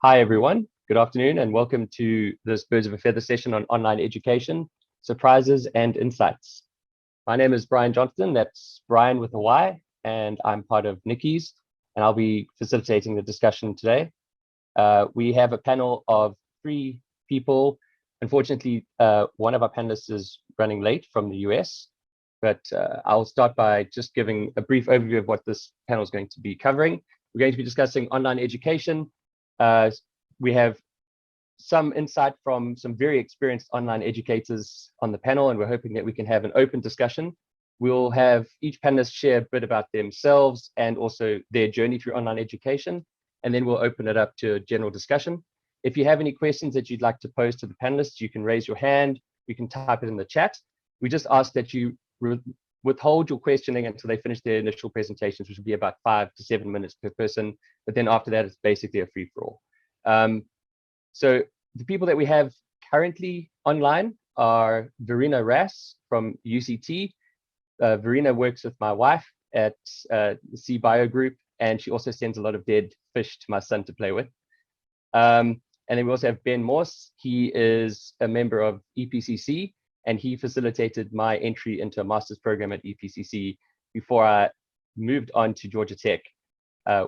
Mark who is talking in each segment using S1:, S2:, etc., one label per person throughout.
S1: Hi, everyone. Good afternoon, and welcome to this Birds of a Feather session on online education, surprises, and insights. My name is Bryan Johnston. That's Bryan with a Y, and I'm part of Nikki's, and I'll be facilitating the discussion today. We have a panel of 3 people. Unfortunately, one of our panelists is running late from the US, but I'll start by just giving a brief overview of what this panel is going to be covering. We're going to be discussing online education. We have some insight from some very experienced online educators on the panel, and we're hoping that we can have an open discussion. We'll have each panelist share a bit about themselves and also their journey through online education, and then we'll open it up to a general discussion. If you have any questions that you'd like to pose to the panelists, you can raise your hand, you can type it in the chat. We just ask that you withhold your questioning until they finish their initial presentations, which will be about 5 to 7 minutes per person, but then after that, it's basically a free-for-all. So the people that we have currently online are Verena from UCT. Verena works with my wife at the C Bio group, and she also sends a lot of dead fish to my son to play with. And then we also have Ben Morse. He is a member of EPCC, and he facilitated my entry into a master's program at EPCC before I moved on to Georgia Tech,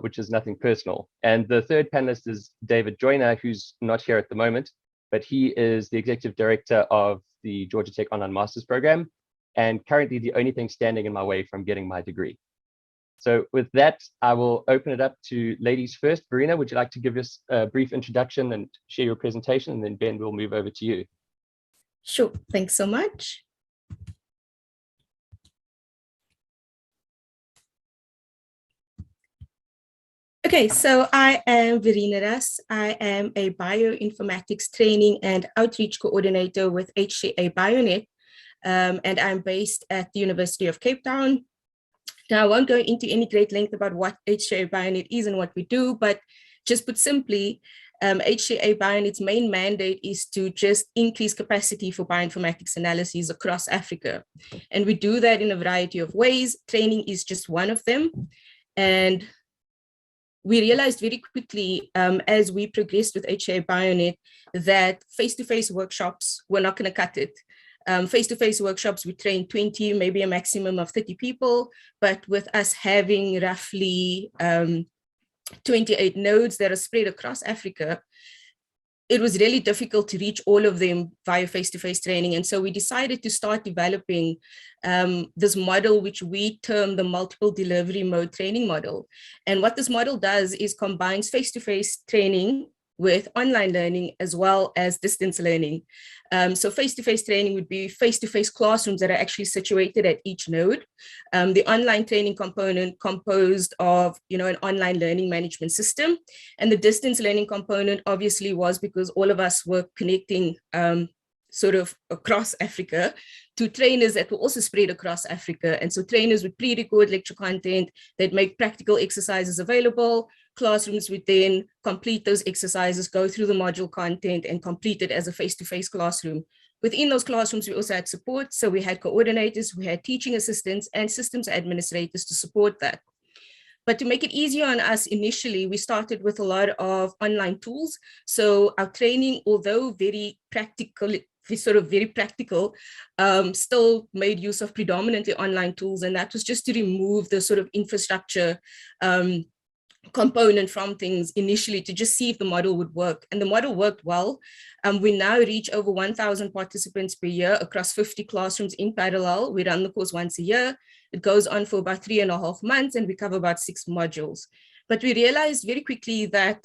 S1: which is nothing personal. And the third panelist is David Joyner, who's not here at the moment, but he is the executive director of the Georgia Tech Online Master's Program, and currently the only thing standing in my way from getting my degree. So with that, I will open it up to ladies first. Verena, would you like to give us a brief introduction and share your presentation? And then Ben, we'll move over to you.
S2: Sure, thanks so much. Okay, so I am Verena. I am a bioinformatics training and outreach coordinator with HCA BioNet, and I'm based at the University of Cape Town. Now, I won't go into any great length about what HCA BioNet is and what we do, but just put simply, HCA BioNet's main mandate is to just increase capacity for bioinformatics analyses across Africa. And we do that in a variety of ways. Training is just one of them. And we realized very quickly as we progressed with HCA BioNet that face-to-face workshops were not going to cut it. Face-to-face workshops, we train 20, maybe a maximum of 30 people, but with us having roughly 28 nodes that are spread across Africa, it was really difficult to reach all of them via face-to-face training. And so we decided to start developing this model, which we term the multiple delivery mode training model. And what this model does is combines face-to-face training with online learning as well as distance learning. So face-to-face training would be face-to-face classrooms that are actually situated at each node. The online training component composed of, an online learning management system. And the distance learning component obviously was because all of us were connecting sort of across Africa to trainers that were also spread across Africa. And so trainers would pre-record lecture content, they'd make practical exercises available. Classrooms would then complete those exercises, go through the module content and complete it as a face-to-face classroom. Within those classrooms, we also had support. So we had coordinators, we had teaching assistants and systems administrators to support that. But to make it easier on us initially, we started with a lot of online tools. So our training, although very practical, still made use of predominantly online tools. And that was just to remove the sort of infrastructure component from things initially to just see if the model would work. And the model worked well. We now reach over 1,000 participants per year across 50 classrooms in parallel. We run the course once a year. It goes on for about 3.5 months and we cover about 6 modules. But we realized very quickly that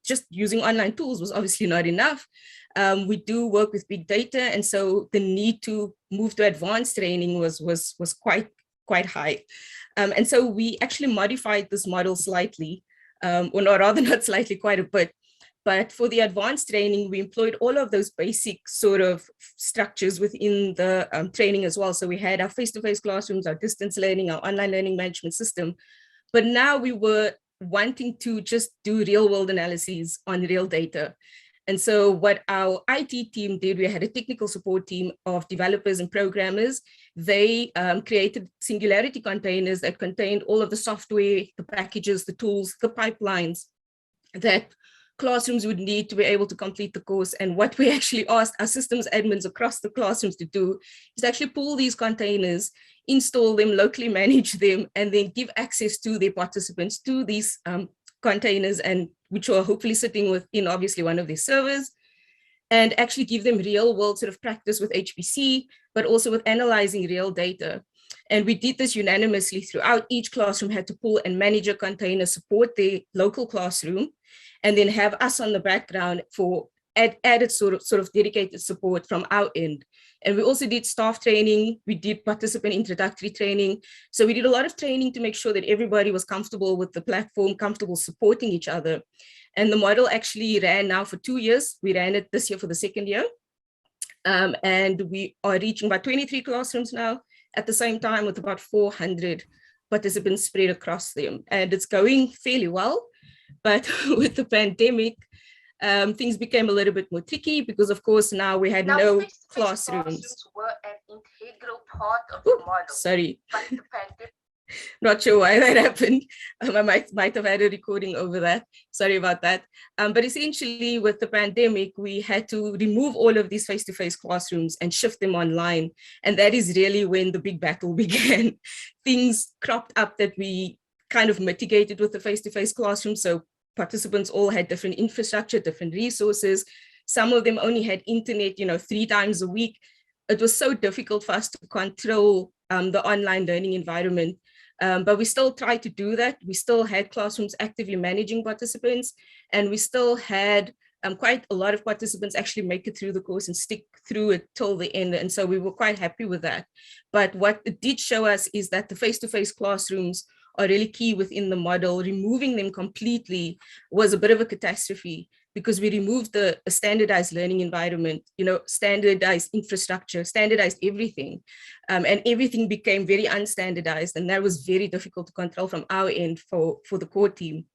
S2: just using online tools was obviously not enough. We do work with big data. And so the need to move to advanced training was quite high. And so we actually modified this model slightly, or rather not slightly, quite a bit. But for the advanced training, we employed all of those basic sort of structures within the training as well. So we had our face-to-face classrooms, our distance learning, our online learning management system. But now we were wanting to just do real world analyses on real data. And so what our IT team did, we had a technical support team of developers and programmers. They created Singularity containers that contained all of the software, the packages, the tools, the pipelines that classrooms would need to be able to complete the course. And what we actually asked our systems admins across the classrooms to do is actually pull these containers, install them, locally manage them, and then give access to their participants to these containers, and which are hopefully sitting within obviously one of their servers, and actually give them real world sort of practice with HPC, but also with analyzing real data. And we did this unanimously throughout. Each classroom had to pull and manage a container, support their local classroom, and then have us on the background for added sort of dedicated support from our end. And we also did staff training. We did participant introductory training. So we did a lot of training to make sure that everybody was comfortable with the platform, comfortable supporting each other. And the model actually ran now for 2 years. We ran it this year for the second year. And we are reaching about 23 classrooms now at the same time, with about 400 participants spread across them. And it's going fairly well. But with the pandemic, things became a little bit more tricky because, of course, now we had no classrooms.
S3: Were an integral part of the model.
S2: Sorry.
S3: But the pandemic.
S2: Not sure why that happened. I might have had a recording over that. Sorry about that. But essentially, with the pandemic, we had to remove all of these face-to-face classrooms and shift them online. And that is really when the big battle began. Things cropped up that we kind of mitigated with the face-to-face classroom. So participants all had different infrastructure, different resources. Some of them only had internet, 3 times a week. It was so difficult for us to control the online learning environment. But we still tried to do that. We still had classrooms actively managing participants, and we still had quite a lot of participants actually make it through the course and stick through it till the end. And so we were quite happy with that. But what it did show us is that the face-to-face classrooms are really key within the model. Removing them completely was a bit of a catastrophe because we removed the standardized learning environment, standardized infrastructure, standardized everything. And everything became very unstandardized. And that was very difficult to control from our end for the core team.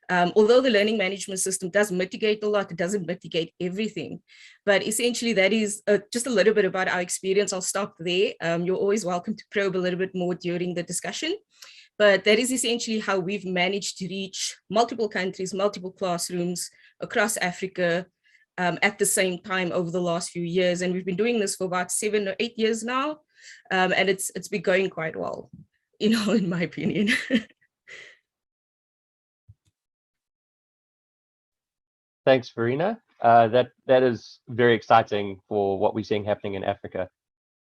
S2: Although the learning management system does mitigate a lot, it doesn't mitigate everything. But essentially, that is just a little bit about our experience. I'll stop there. You're always welcome to probe a little bit more during the discussion. But that is essentially how we've managed to reach multiple countries, multiple classrooms across Africa at the same time over the last few years. And we've been doing this for about 7 or 8 years now. And it's been going quite well, in my opinion.
S1: Thanks, Verena. That is very exciting for what we're seeing happening in Africa.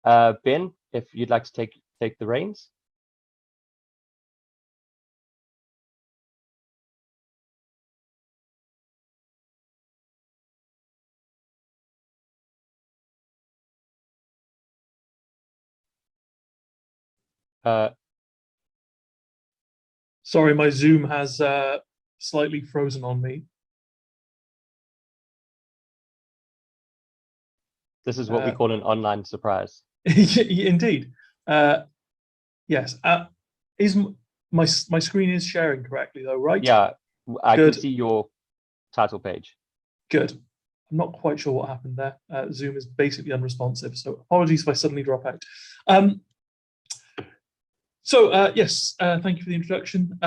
S1: Ben, if you'd like to take the reins.
S4: Sorry, my Zoom has slightly frozen on me.
S1: This is what we call an online surprise.
S4: Indeed. Yes. Is my screen is sharing correctly though, right?
S1: Yeah, I
S4: Good.
S1: can see your title page.
S4: Good. I'm not quite sure what happened there. Zoom is basically unresponsive, so apologies if I suddenly drop out. Yes, thank you for the introduction.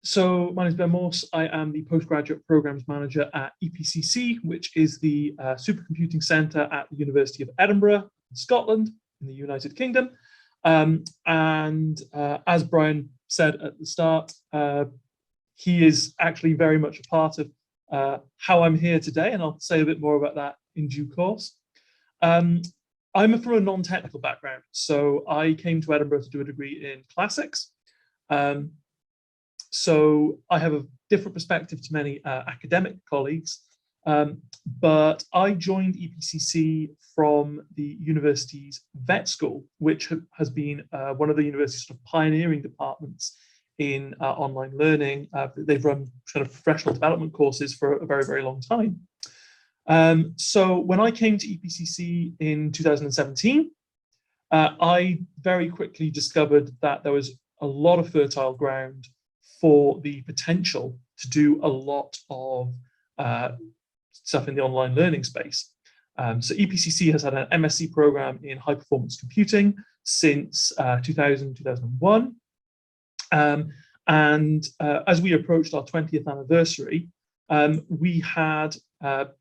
S4: So my name is Ben Morse. I am the Postgraduate Programs Manager at EPCC, which is the Supercomputing Centre at the University of Edinburgh in Scotland in the United Kingdom. As Bryan said at the start, he is actually very much a part of how I'm here today, and I'll say a bit more about that in due course. I'm from a non-technical background, so I came to Edinburgh to do a degree in classics. So I have a different perspective to many academic colleagues, but I joined EPCC from the university's vet school, which has been one of the university's sort of pioneering departments in online learning. They've run kind of professional development courses for a very, very long time. So when I came to EPCC in 2017, I very quickly discovered that there was a lot of fertile ground for the potential to do a lot of stuff in the online learning space. So EPCC has had an MSc program in high performance computing since 2000, 2001. As we approached our 20th anniversary, we had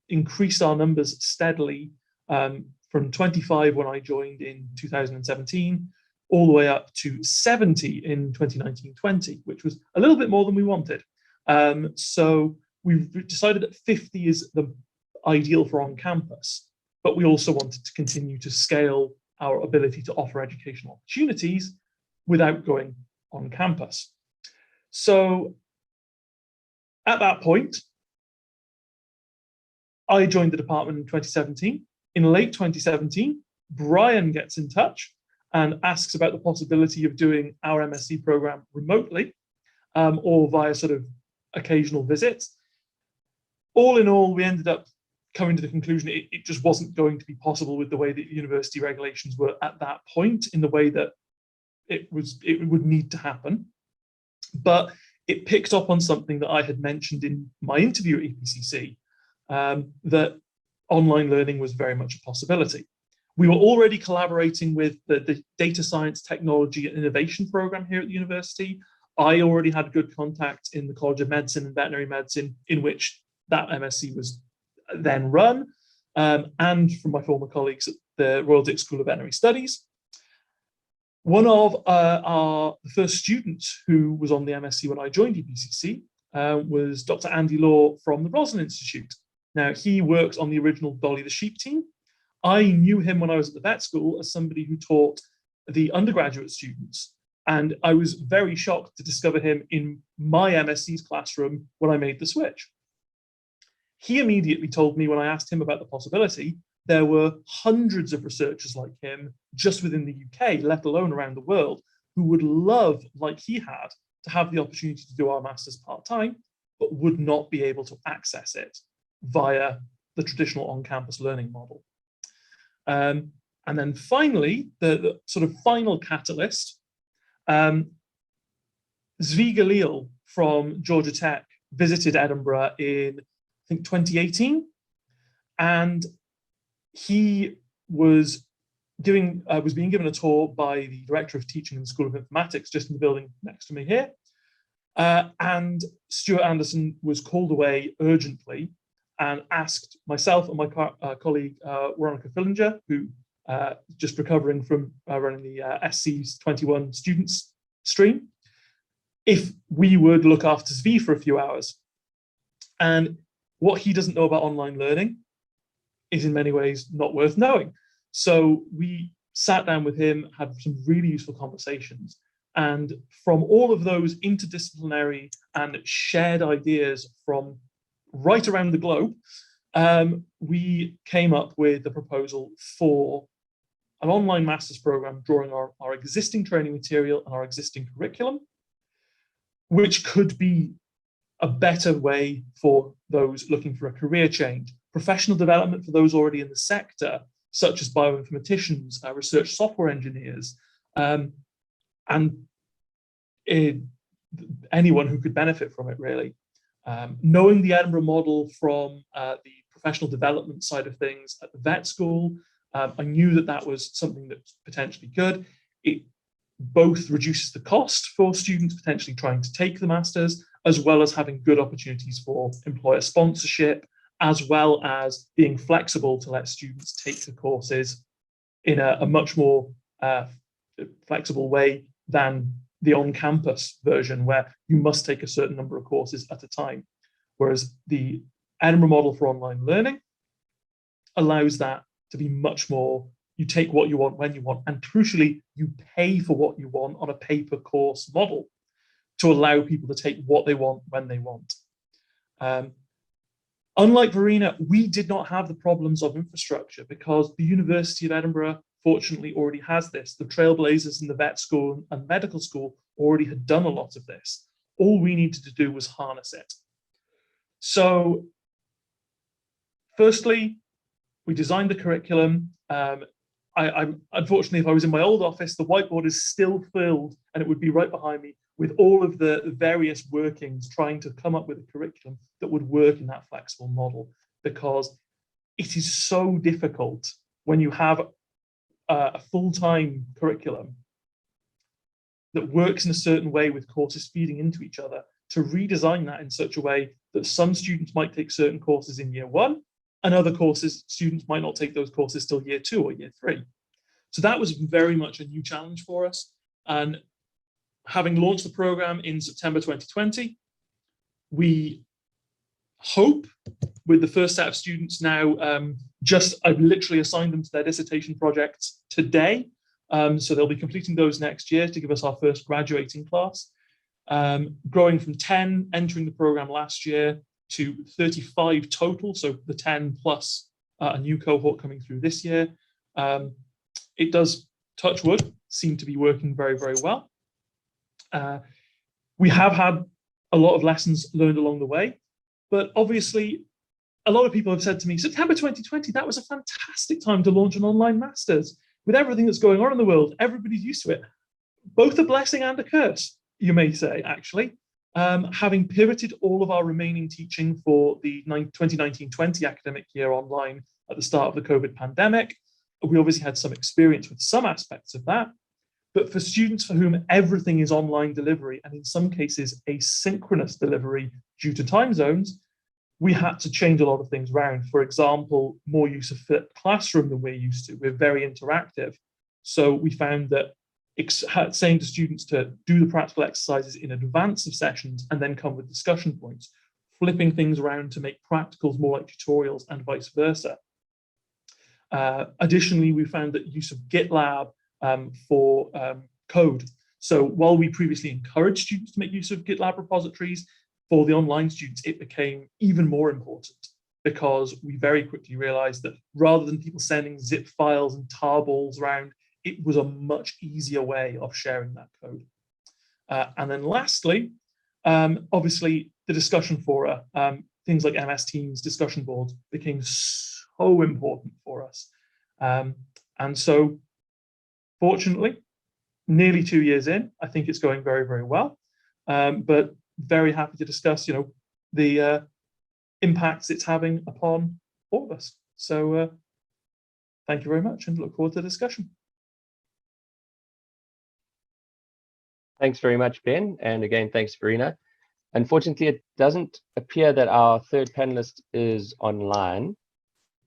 S4: increased our numbers steadily from 25 when I joined in 2017, all the way up to 70 in 2019-20, which was a little bit more than we wanted. So we've decided that 50 is the ideal for on campus, but we also wanted to continue to scale our ability to offer educational opportunities without going on campus. So at that point, I joined the department in 2017. In late 2017, Bryan gets in touch and asks about the possibility of doing our MSc program remotely or via sort of occasional visits. All in all, we ended up coming to the conclusion it just wasn't going to be possible with the way that university regulations were at that point, in the way that it would need to happen. But it picked up on something that I had mentioned in my interview at EPCC, that online learning was very much a possibility. We were already collaborating with the Data Science, Technology and Innovation program here at the university. I already had good contact in the College of Medicine and Veterinary Medicine, in which that MSc was then run, and from my former colleagues at the Royal Dick School of Veterinary Studies. One of the first students who was on the MSc when I joined EPCC was Dr. Andy Law from the Roslin Institute. Now, he works on the original Dolly the Sheep team. I knew him when I was at the vet school as somebody who taught the undergraduate students, and I was very shocked to discover him in my MSc's classroom when I made the switch. He immediately told me, when I asked him about the possibility, there were hundreds of researchers like him just within the UK, let alone around the world, who would love, like he had, to have the opportunity to do our masters part-time, but would not be able to access it via the traditional on-campus learning model. And then finally, the sort of final catalyst, Zvi Galil from Georgia Tech visited Edinburgh in, I think, 2018, and he was being given a tour by the Director of Teaching in the School of Informatics, just in the building next to me here. And Stuart Anderson was called away urgently and asked myself and my colleague, Veronica Fillinger, who just recovering from running the SC's 21 students stream, if we would look after Zvi for a few hours. And what he doesn't know about online learning is in many ways not worth knowing. So we sat down with him, had some really useful conversations. And from all of those interdisciplinary and shared ideas from right around the globe, we came up with the proposal for an online master's program drawing our existing training material and our existing curriculum, which could be a better way for those looking for a career change, professional development for those already in the sector, such as bioinformaticians, research software engineers, and anyone who could benefit from it, really. Knowing the Edinburgh model from the professional development side of things at the vet school, I knew that that was something that's potentially good. It both reduces the cost for students potentially trying to take the masters, as well as having good opportunities for employer sponsorship, as well as being flexible to let students take the courses in a much more flexible way than the on-campus version, where you must take a certain number of courses at a time. Whereas the Edinburgh model for online learning allows that to be much more, you take what you want when you want, and crucially, you pay for what you want on a pay-per-course model to allow people to take what they want when they want. Unlike Verena, we did not have the problems of infrastructure because the University of Edinburgh fortunately already has this. The trailblazers in the vet school and medical school already had done a lot of this. All we needed to do was harness it. So firstly, we designed the curriculum. Unfortunately, if I was in my old office, the whiteboard is still filled and it would be right behind me with all of the various workings, trying to come up with a curriculum that would work in that flexible model, because it is so difficult when you have a full-time curriculum that works in a certain way with courses feeding into each other to redesign that in such a way that some students might take certain courses in year 1, and other courses, students might not take those courses till year 2 or year 3. So that was very much a new challenge for us. And having launched the program in September 2020, we hope with the first set of students now, I've literally assigned them to their dissertation projects today. So they'll be completing those next year to give us our first graduating class. Growing from 10 entering the program last year to 35 total, so the 10 plus a new cohort coming through this year. It does, touch wood, seem to be working very, very well. We have had a lot of lessons learned along the way, but obviously a lot of people have said to me, September 2020, that was a fantastic time to launch an online master's. With everything that's going on in the world, everybody's used to it. Both a blessing and a curse, you may say, actually. Having pivoted all of our remaining teaching for the 2019-20 academic year online at the start of the COVID pandemic, we obviously had some experience with some aspects of that. But for students for whom everything is online delivery, and in some cases asynchronous delivery due to time zones, we had to change a lot of things around. For example, more use of flipped classroom than we're used to. We're very interactive. So we found that saying to students to do the practical exercises in advance of sessions and then come with discussion points, flipping things around to make practicals more like tutorials and vice versa. Additionally, we found that use of Git Lab for code. So while we previously encouraged students to make use of Git Lab repositories, for the online students, it became even more important because we very quickly realized that rather than people sending zip files and tarballs around, it was a much easier way of sharing that code. And then lastly, obviously the discussion fora, things like MS Teams, discussion boards became so important for us. And so fortunately, nearly 2 years in, I think it's going very, very well. But very happy to discuss, the impacts it's having upon all of us. So thank you very much and look forward to the discussion.
S1: Thanks very much, Ben. And again, thanks, Verena. Unfortunately, it doesn't appear that our third panelist is online.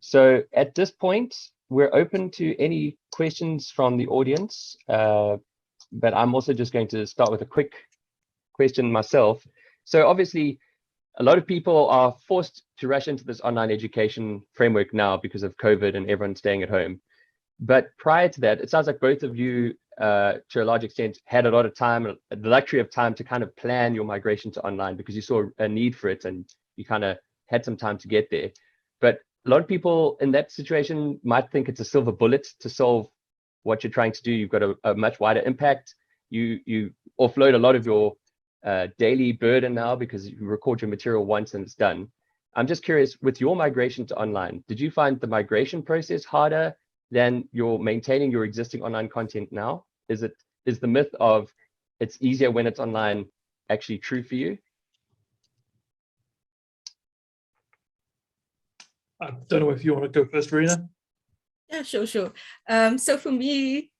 S1: So at this point, we're open to any questions from the audience, but I'm also just going to start with a quick question myself. So obviously, a lot of people are forced to rush into this online education framework now because of COVID and everyone staying at home. But prior to that, it sounds like both of you, to a large extent, had a lot of time, the luxury of time to kind of plan your migration to online because you saw a need for it and you kind of had some time to get there. But a lot of people in that situation might think it's a silver bullet to solve what you're trying to do. You've got a much wider impact. You offload a lot of your daily burden now because you record your material once and it's done. I'm just curious, with your migration to online, did you find the migration process harder than you're maintaining your existing online content now? Is the myth of it's easier when it's online actually true for you?
S4: I don't know if you want to go first, Verena.
S2: Yeah, sure. So for me,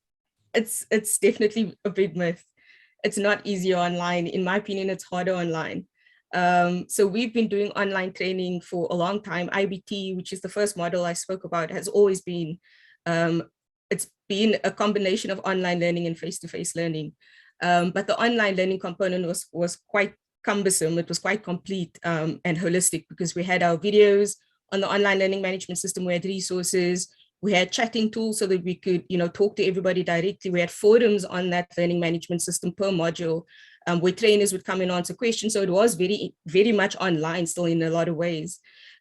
S2: it's definitely a big myth. It's not easier online. In my opinion, it's harder online. So we've been doing online training for a long time. IBT, which is the first model I spoke about, has always been, it's been a combination of online learning and face-to-face learning. But the online learning component was quite cumbersome. It was quite complete and holistic because we had our videos on the online learning management system. We had resources. We had chatting tools so that we could, talk to everybody directly. We had forums on that learning management system per module, where trainers would come and answer questions. So it was very, very much online still in a lot of ways.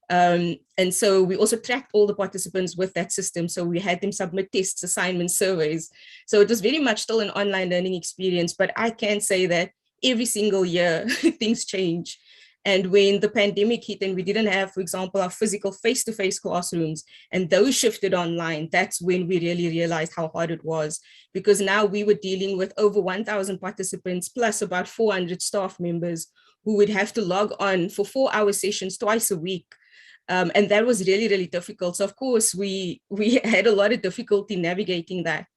S2: And so we also tracked all the participants with that system. So we had them submit tests, assignments, surveys. So it was very much still an online learning experience, but I can say that every single year things change. And when the pandemic hit and we didn't have, for example, our physical face-to-face classrooms and those shifted online, that's when we really realized how hard it was, because now we were dealing with over 1,000 participants plus about 400 staff members who would have to log on for 4-hour sessions twice a week. And that was really, really difficult. So of course, we had a lot of difficulty navigating that.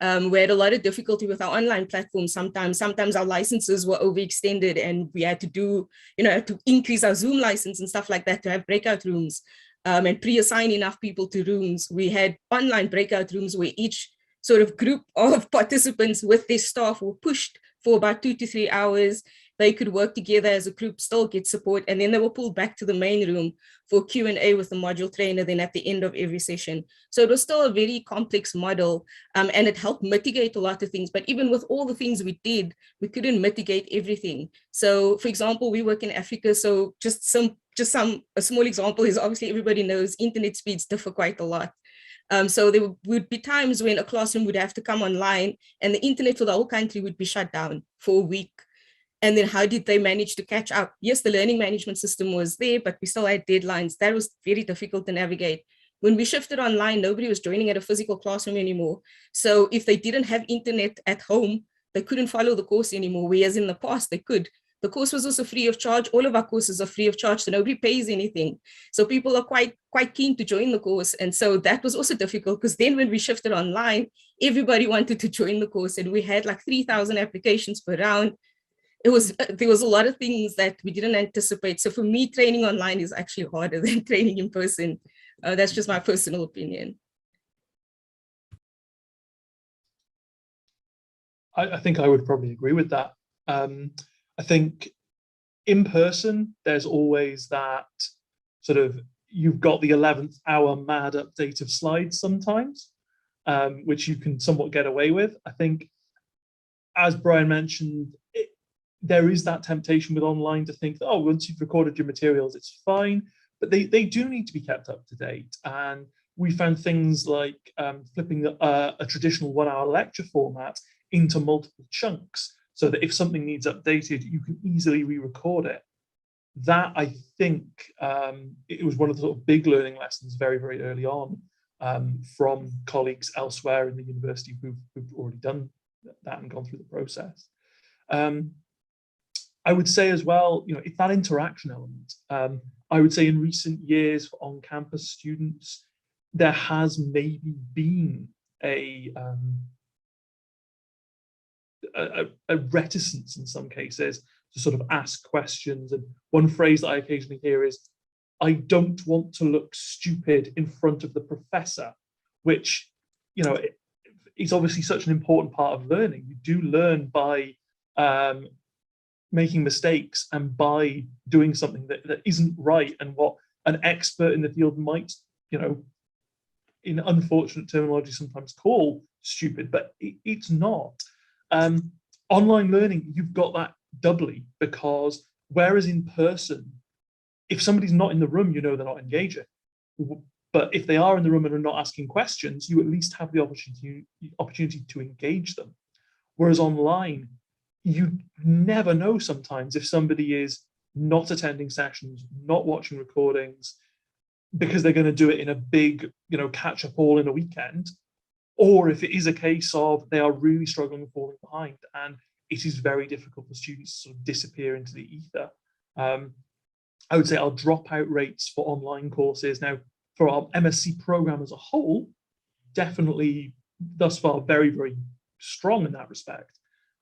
S2: We had a lot of difficulty with our online platform. Sometimes our licenses were overextended and we had to do, had to increase our Zoom license and stuff like that to have breakout rooms and pre-assign enough people to rooms. We had online breakout rooms where each sort of group of participants with their staff were pushed for about 2 to 3 hours. They could work together as a group, still get support, and then they were pulled back to the main room for Q&A with the module trainer then at the end of every session. So it was still a very complex model, and it helped mitigate a lot of things. But even with all the things we did, we couldn't mitigate everything. So for example, we work in Africa, so a small example is obviously everybody knows internet speeds differ quite a lot. So there would be times when a classroom would have to come online and the internet for the whole country would be shut down for a week. And then how did they manage to catch up? Yes, the learning management system was there, but we still had deadlines. That was very difficult to navigate. When we shifted online, nobody was joining at a physical classroom anymore. So if they didn't have internet at home, they couldn't follow the course anymore, whereas in the past they could. The course was also free of charge. All of our courses are free of charge, so nobody pays anything. So people are quite keen to join the course. And so that was also difficult because then when we shifted online, everybody wanted to join the course and we had like 3,000 applications per round. There was a lot of things that we didn't anticipate. So for me, training online is actually harder than training in person. That's just my personal opinion.
S4: I think I would probably agree with that. I think in person, there's always that sort of, you've got the 11th hour mad update of slides sometimes, which you can somewhat get away with. I think, as Bryan mentioned, there is that temptation with online to think that, oh, once you've recorded your materials, it's fine, but they do need to be kept up to date. And we found things like flipping a traditional 1 hour lecture format into multiple chunks so that if something needs updated, you can easily re-record it. That, I think, it was one of the sort of big learning lessons very, very early on from colleagues elsewhere in the university who've already done that and gone through the process. I would say as well, it's that interaction element. I would say in recent years for on-campus students, there has maybe been a reticence in some cases to sort of ask questions. And one phrase that I occasionally hear is, I don't want to look stupid in front of the professor, which, is obviously such an important part of learning. You do learn by making mistakes and by doing something that isn't right, and what an expert in the field might, in unfortunate terminology, sometimes call stupid, but it's not. Online learning, you've got that doubly, because whereas in person, if somebody's not in the room, they're not engaging. But if they are in the room and are not asking questions, you at least have the opportunity to engage them. Whereas online, you never know sometimes if somebody is not attending sessions, not watching recordings, because they're going to do it in a big, catch up all in a weekend, or if it is a case of they are really struggling and falling behind, and it is very difficult for students to sort of disappear into the ether. I would say our dropout rates for online courses now for our MSc program as a whole, definitely thus far very, very strong in that respect.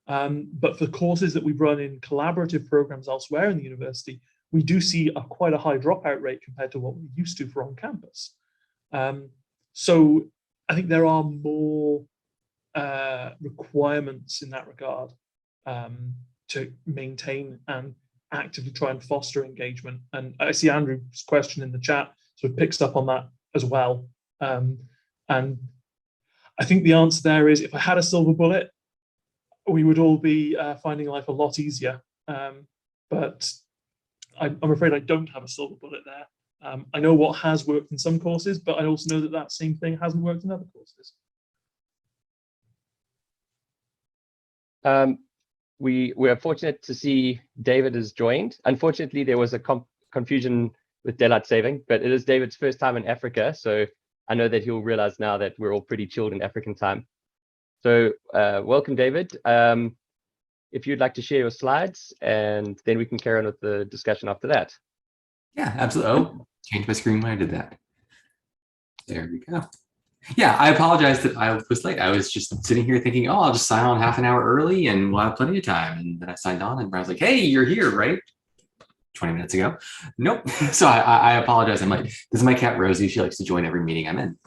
S4: But for courses that we've run in collaborative programs elsewhere in the university, we do see quite a high dropout rate compared to what we're used to for on campus. So I think there are more requirements in that regard to maintain and actively try and foster engagement. And I see Andrew's question in the chat sort of picks up on that as well. And I think the answer there is, if I had a silver bullet, we would all be finding life a lot easier. But I'm afraid I don't have a silver bullet there. I know what has worked in some courses, but I also know that that same thing hasn't worked in other courses.
S1: We are fortunate to see David has joined. Unfortunately, there was a confusion with daylight saving, but it is David's first time in Africa, so I know that he'll realize now that we're all pretty chilled in African time. So welcome, David. If you'd like to share your slides, and then we can carry on with the discussion after that.
S5: Yeah, absolutely. Oh, changed my screen when I did that. There we go. Yeah, I apologize that I was late. I was just sitting here thinking, oh, I'll just sign on half an hour early and we'll have plenty of time. And then I signed on and Brian was like, hey, you're here, right? 20 minutes ago. Nope. So I apologize. I'm like, this is my cat Rosie. She likes to join every meeting I'm in.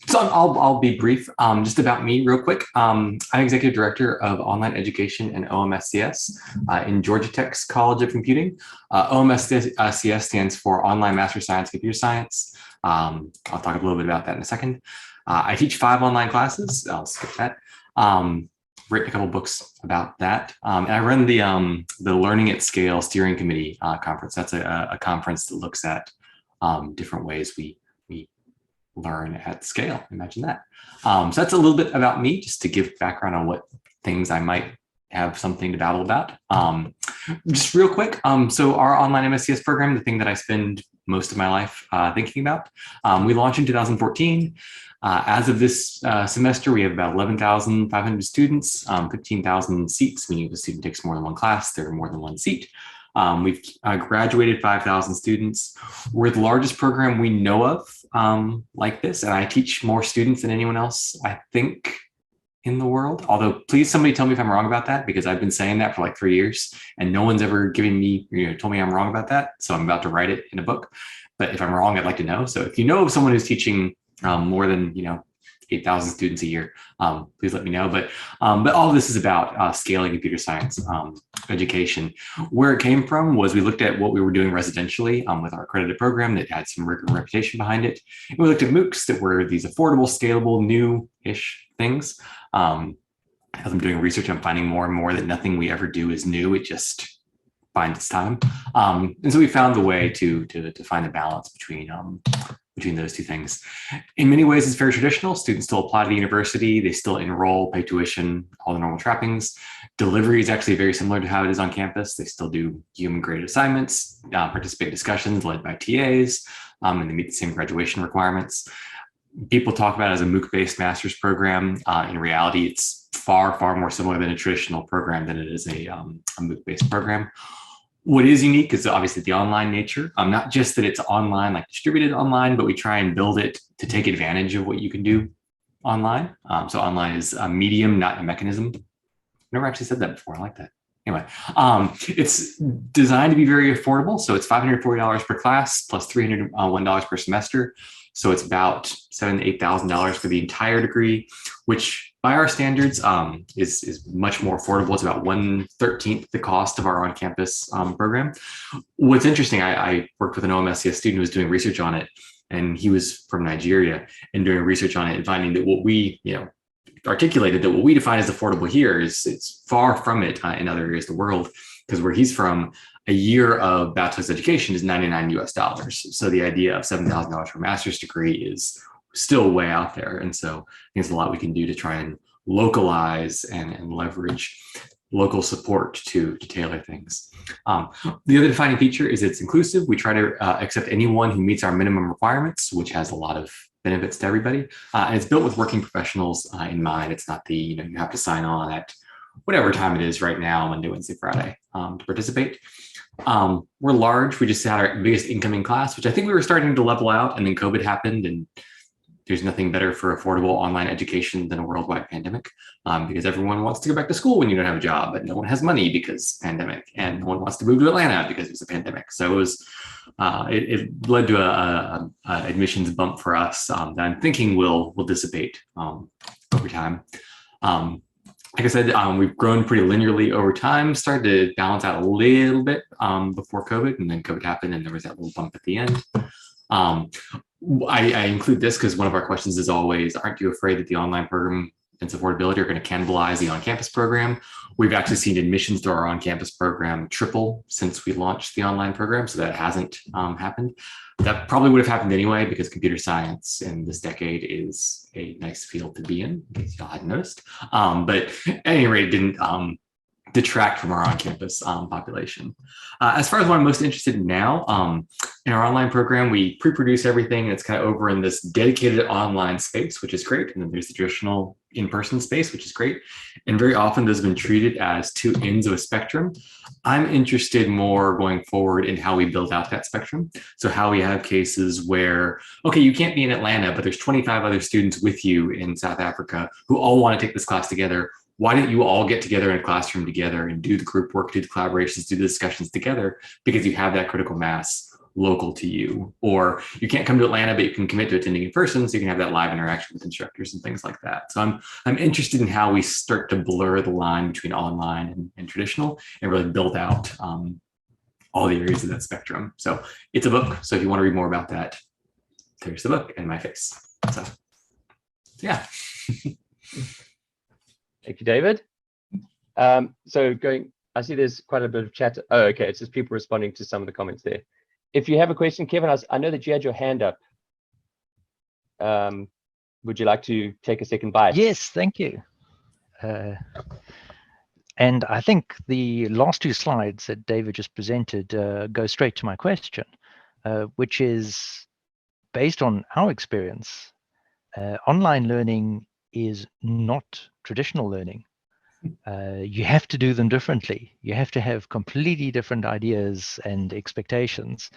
S5: So I'll be brief. Just about me real quick. I'm Executive Director of Online Education and OMSCS in Georgia Tech's College of Computing. OMSCS stands for Online Master Science Computer Science. I'll talk a little bit about that in a second. I teach 5 online classes. I'll skip that. Written a couple books about that. And I run the Learning at Scale Steering Committee conference. That's a conference that looks at different ways we learn at scale. Imagine that. So that's a little bit about me, just to give background on what things I might have something to babble about. Just real quick. So our online MSCS program, the thing that I spend most of my life thinking about, we launched in 2014. As of this semester, we have about 11,500 students, 15,000 seats, meaning if a student takes more than one class, there are more than one seat. We've graduated 5,000 students. We're the largest program we know of like this, and I teach more students than anyone else, I think, in the world. Although, please somebody tell me if I'm wrong about that, because I've been saying that for like 3 years, and no one's ever given me, told me I'm wrong about that. So I'm about to write it in a book. But if I'm wrong, I'd like to know. So if you know of someone who's teaching more than 8,000 students a year, please let me know. But all of this is about scaling computer science education. Where it came from was we looked at what we were doing residentially with our accredited program that had some rigor and reputation behind it. And we looked at MOOCs that were these affordable, scalable, new-ish things. As I'm doing research, I'm finding more and more that nothing we ever do is new. It just finds its time. And so we found the way to find a balance between those two things. In many ways, it's very traditional. Students still apply to the university. They still enroll, pay tuition, all the normal trappings. Delivery is actually very similar to how it is on campus. They still do human graded assignments, participate in discussions led by TAs, and they meet the same graduation requirements. People talk about it as a MOOC-based master's program. In reality, it's far, far more similar than a traditional program than it is a MOOC-based program. What is unique is obviously the online nature. Not just that it's online, like distributed online, but we try and build it to take advantage of what you can do online. So online is a medium, not a mechanism. I've never actually said that before. I like that. Anyway, it's designed to be very affordable. So it's $540 per class plus $301 per semester. So it's about $7,000 to $8,000 for the entire degree, which by our standards is much more affordable. It's about 1/13 the cost of our on-campus program. What's interesting, I worked with an OMSCS student who was doing research on it, and he was from Nigeria and doing research on it and finding that what we articulated that what we define as affordable here is it's far from it in other areas of the world, because where he's from, a year of bachelor's education is $99 US. So the idea of $7,000 for a master's degree is still way out there. And so I think there's a lot we can do to try and localize and leverage local support to tailor things. The other defining feature is it's inclusive. We try to accept anyone who meets our minimum requirements, which has a lot of benefits to everybody. And it's built with working professionals in mind. It's not the, you have to sign on at whatever time it is right now, Monday, Wednesday, Friday, to participate. We're large. We just had our biggest incoming class, which I think we were starting to level out, and then COVID happened, and there's nothing better for affordable online education than a worldwide pandemic, because everyone wants to go back to school when you don't have a job, but no one has money because pandemic, and no one wants to move to Atlanta because it's a pandemic. So it was, it led to a admissions bump for us that I'm thinking will dissipate over time. Like I said, we've grown pretty linearly over time, started to balance out a little bit before COVID, and then COVID happened and there was that little bump at the end. I include this because one of our questions is always, aren't you afraid that the online program and affordability are going to cannibalize the on-campus program? We've actually seen admissions to our on-campus program triple since we launched the online program, so that hasn't happened. That probably would have happened anyway, because computer science in this decade is a nice field to be in case y'all hadn't noticed. But at any rate, it didn't detract from our on-campus population. As far as what I'm most interested in now, in our online program, we pre-produce everything. And it's kind of over in this dedicated online space, which is great. And then there's the traditional in-person space, which is great. And very often those have been treated as two ends of a spectrum. I'm interested more going forward in how we build out that spectrum. So how we have cases where, okay, you can't be in Atlanta, but there's 25 other students with you in South Africa who all want to take this class together. Why don't you all get together in a classroom together and do the group work, do the collaborations, do the discussions together, because you have that critical mass local to you. Or you can't come to Atlanta, but you can commit to attending in person, so you can have that live interaction with instructors and things like that. So I'm interested in how we start to blur the line between online and traditional and really build out all the areas of that spectrum. So it's a book. So if you want to read more about that, there's the book and my face. So yeah.
S1: Thank you, David. So I see there's quite a bit of chat. Oh, okay, it's just people responding to some of the comments there. If you have a question, Kevin, I know that you had your hand up. Would you like to take a second bite?
S6: Yes, thank you. And I think the last two slides that David just presented go straight to my question, which is based on our experience, online learning is not traditional learning. You have to do them differently. You have to have completely different ideas and expectations.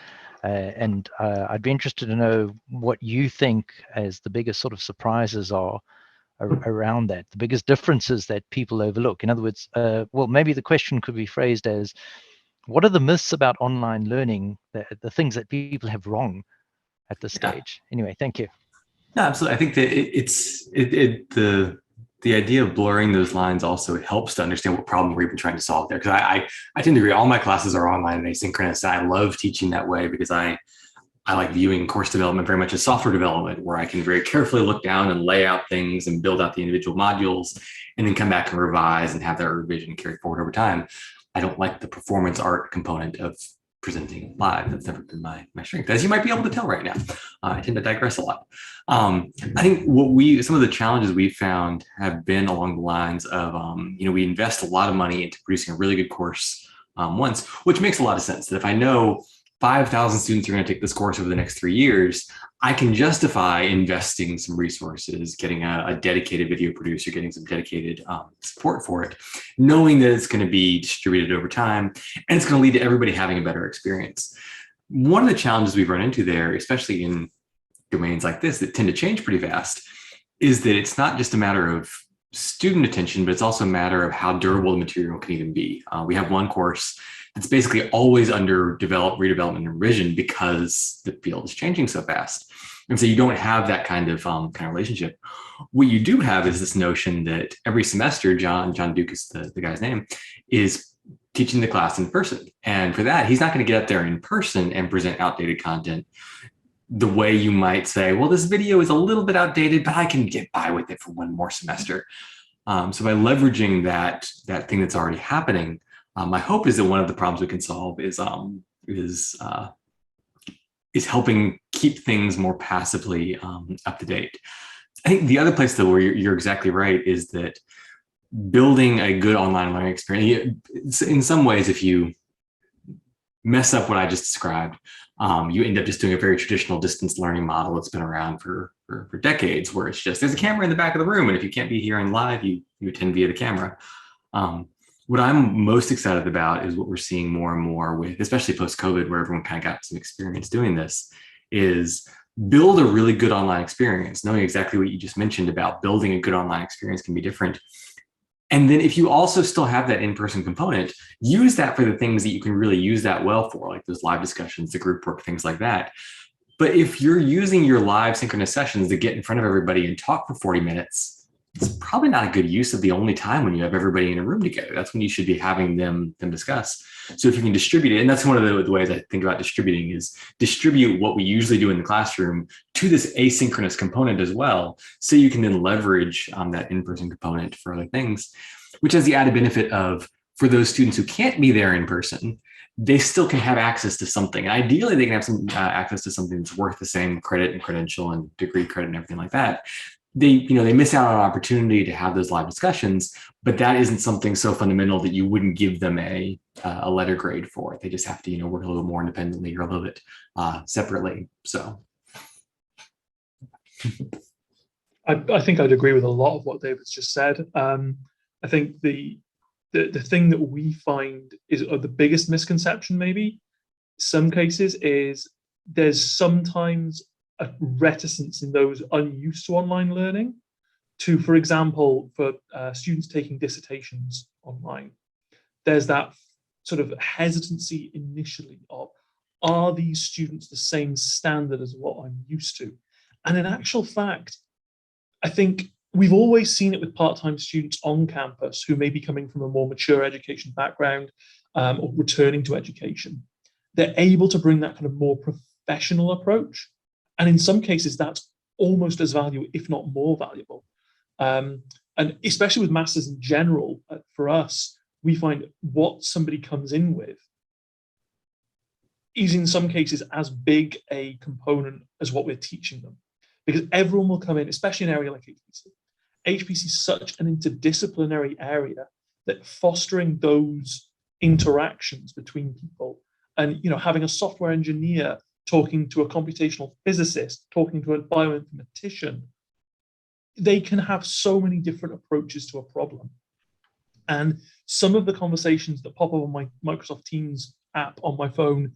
S6: And I'd be interested to know what you think as the biggest sort of surprises are around that, the biggest differences that people overlook. In other words, well, maybe the question could be phrased as, what are the myths about online learning, the things that people have wrong at this stage? Anyway, thank you.
S5: No, absolutely. I think that the idea of blurring those lines also helps to understand what problem we're even trying to solve there. Because I tend to agree, all my classes are online and asynchronous. And I love teaching that way because I like viewing course development very much as software development, where I can very carefully look down and lay out things and build out the individual modules and then come back and revise and have that revision carried forward over time. I don't like the performance art component of presenting live. That's never been my strength, as you might be able to tell right now. I tend to digress a lot. I think some of the challenges we've found have been along the lines of, we invest a lot of money into producing a really good course once, which makes a lot of sense. That if I know 5,000 students are going to take this course over the next 3 years, I can justify investing some resources, getting a dedicated video producer, getting some dedicated support for it, knowing that it's going to be distributed over time and it's going to lead to everybody having a better experience. One of the challenges we've run into there, especially in domains like this that tend to change pretty fast, is that it's not just a matter of student attention, but it's also a matter of how durable the material can even be. We have one course that's basically always under redevelopment and revision because the field is changing so fast. And so you don't have that kind of relationship. What you do have is this notion that every semester, John Duke is the guy's name, is teaching the class in person. And for that, he's not going to get up there in person and present outdated content the way you might say, well, this video is a little bit outdated, but I can get by with it for one more semester. So by leveraging that thing that's already happening, my hope is that one of the problems we can solve is helping keep things more passively up to date. I think the other place though where you're exactly right is that building a good online learning experience, in some ways, if you mess up what I just described, you end up just doing a very traditional distance learning model that's been around for decades, where it's just, there's a camera in the back of the room, and if you can't be here and live, you attend via the camera. What I'm most excited about is what we're seeing more and more with, especially post-COVID, where everyone kind of got some experience doing this, is build a really good online experience, knowing exactly what you just mentioned about building a good online experience can be different. And then if you also still have that in-person component, use that for the things that you can really use that well for, like those live discussions, the group work, things like that. But if you're using your live synchronous sessions to get in front of everybody and talk for 40 minutes, it's probably not a good use of the only time when you have everybody in a room together. That's when you should be having them discuss. So if you can distribute it, and that's one of the ways I think about distributing, is distribute what we usually do in the classroom to this asynchronous component as well. So you can then leverage that in-person component for other things, which has the added benefit of, for those students who can't be there in person, they still can have access to something. And ideally, they can have some access to something that's worth the same credit and credential and degree credit and everything like that. they miss out on an opportunity to have those live discussions, but that isn't something so fundamental that you wouldn't give them a letter grade for it. They just have to, work a little more independently or a little bit separately. So
S4: I think I'd agree with a lot of what David's just said. I think the thing that we find is the biggest misconception, maybe some cases, is there's sometimes a reticence in those unused to online learning to, for example, for students taking dissertations online, there's that sort of hesitancy initially of, are these students the same standard as what I'm used to? And in actual fact, I think we've always seen it with part-time students on campus who may be coming from a more mature education background or returning to education. They're able to bring that kind of more professional approach. And in some cases, that's almost as valuable, if not more valuable. And especially with masters in general, for us, we find what somebody comes in with is in some cases as big a component as what we're teaching them. Because everyone will come in, especially in an area like HPC. HPC is such an interdisciplinary area that fostering those interactions between people and having a software engineer talking to a computational physicist, talking to a bioinformatician, they can have so many different approaches to a problem. And some of the conversations that pop up on my Microsoft Teams app on my phone,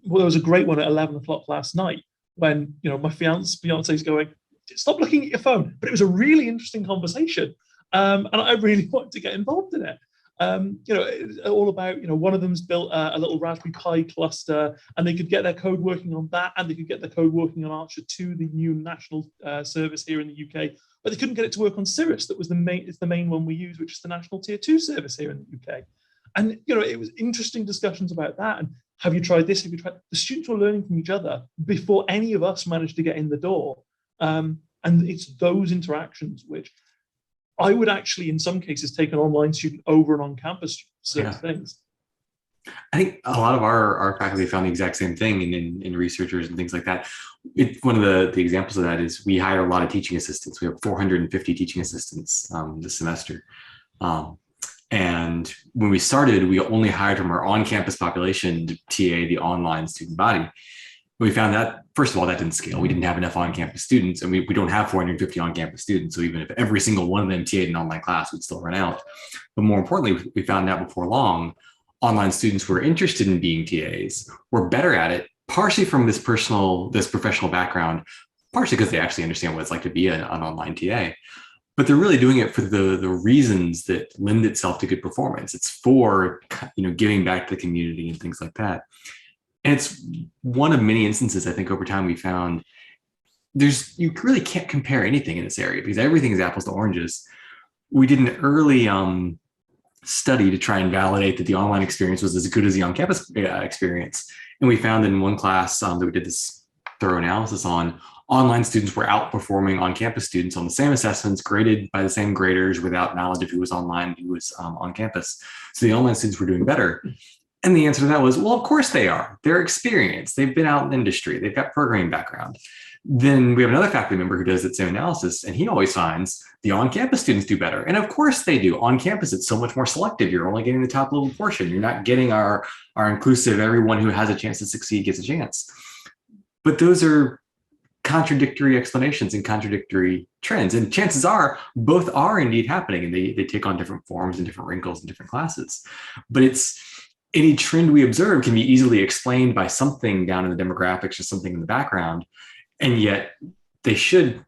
S4: well, there was a great one at 11 o'clock last night when my fiance is going, stop looking at your phone. But it was a really interesting conversation. And I really wanted to get involved in it. All about, one of them's built a little Raspberry Pi cluster, and they could get their code working on that, and they could get their code working on Archer 2, the new national service here in the UK, but they couldn't get it to work on Cirrus. That was the main one we use, which is the national tier 2 service here in the UK. And it was interesting discussions about that. And have you tried this? Have you tried? The students were learning from each other before any of us managed to get in the door. And it's those interactions which I would actually, in some cases, take an online student over an on-campus student for certain things.
S5: I think a lot of our faculty found the exact same thing in researchers and things like that. One of the examples of that is we hire a lot of teaching assistants. We have 450 teaching assistants this semester. And when we started, we only hired from our on-campus population to TA the online student body. We found that, first of all, that didn't scale. We didn't have enough on-campus students, and we don't have 450 on-campus students. So even if every single one of them TA'd an online class, we'd still run out. But more importantly, we found out before long, online students who were interested in being TAs were better at it, partially from this professional background, partially because they actually understand what it's like to be an online TA. But they're really doing it for the reasons that lend itself to good performance. It's for giving back to the community and things like that. And it's one of many instances, I think, over time we found you really can't compare anything in this area because everything is apples to oranges. We did an early study to try and validate that the online experience was as good as the on-campus experience. And we found in one class that we did this thorough analysis on, online students were outperforming on-campus students on the same assessments, graded by the same graders without knowledge of who was online and who was on campus. So the online students were doing better. And the answer to that was, well, of course they are. They're experienced. They've been out in industry. They've got programming background. Then we have another faculty member who does that same analysis, and he always finds the on-campus students do better. And of course they do. On campus, it's so much more selective. You're only getting the top little portion. You're not getting our inclusive, everyone who has a chance to succeed gets a chance. But those are contradictory explanations and contradictory trends. And chances are both are indeed happening, and they take on different forms and different wrinkles in different classes. But any trend we observe can be easily explained by something down in the demographics or something in the background. And yet they should,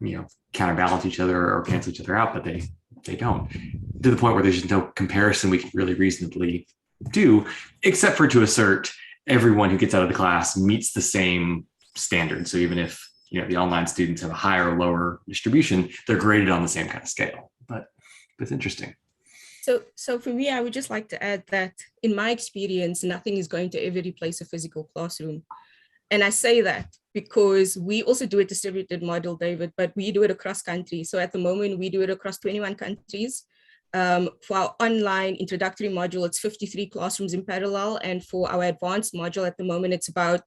S5: counterbalance each other or cancel each other out, but they don't, to the point where there's no comparison we can really reasonably do, except for to assert everyone who gets out of the class meets the same standard. So even if the online students have a higher or lower distribution, they're graded on the same kind of scale. But it's interesting.
S2: So for me, I would just like to add that in my experience, nothing is going to ever replace a physical classroom. And I say that because we also do a distributed model, David, but we do it across country. So at the moment, we do it across 21 countries. For our online introductory module, it's 53 classrooms in parallel. And for our advanced module at the moment, it's about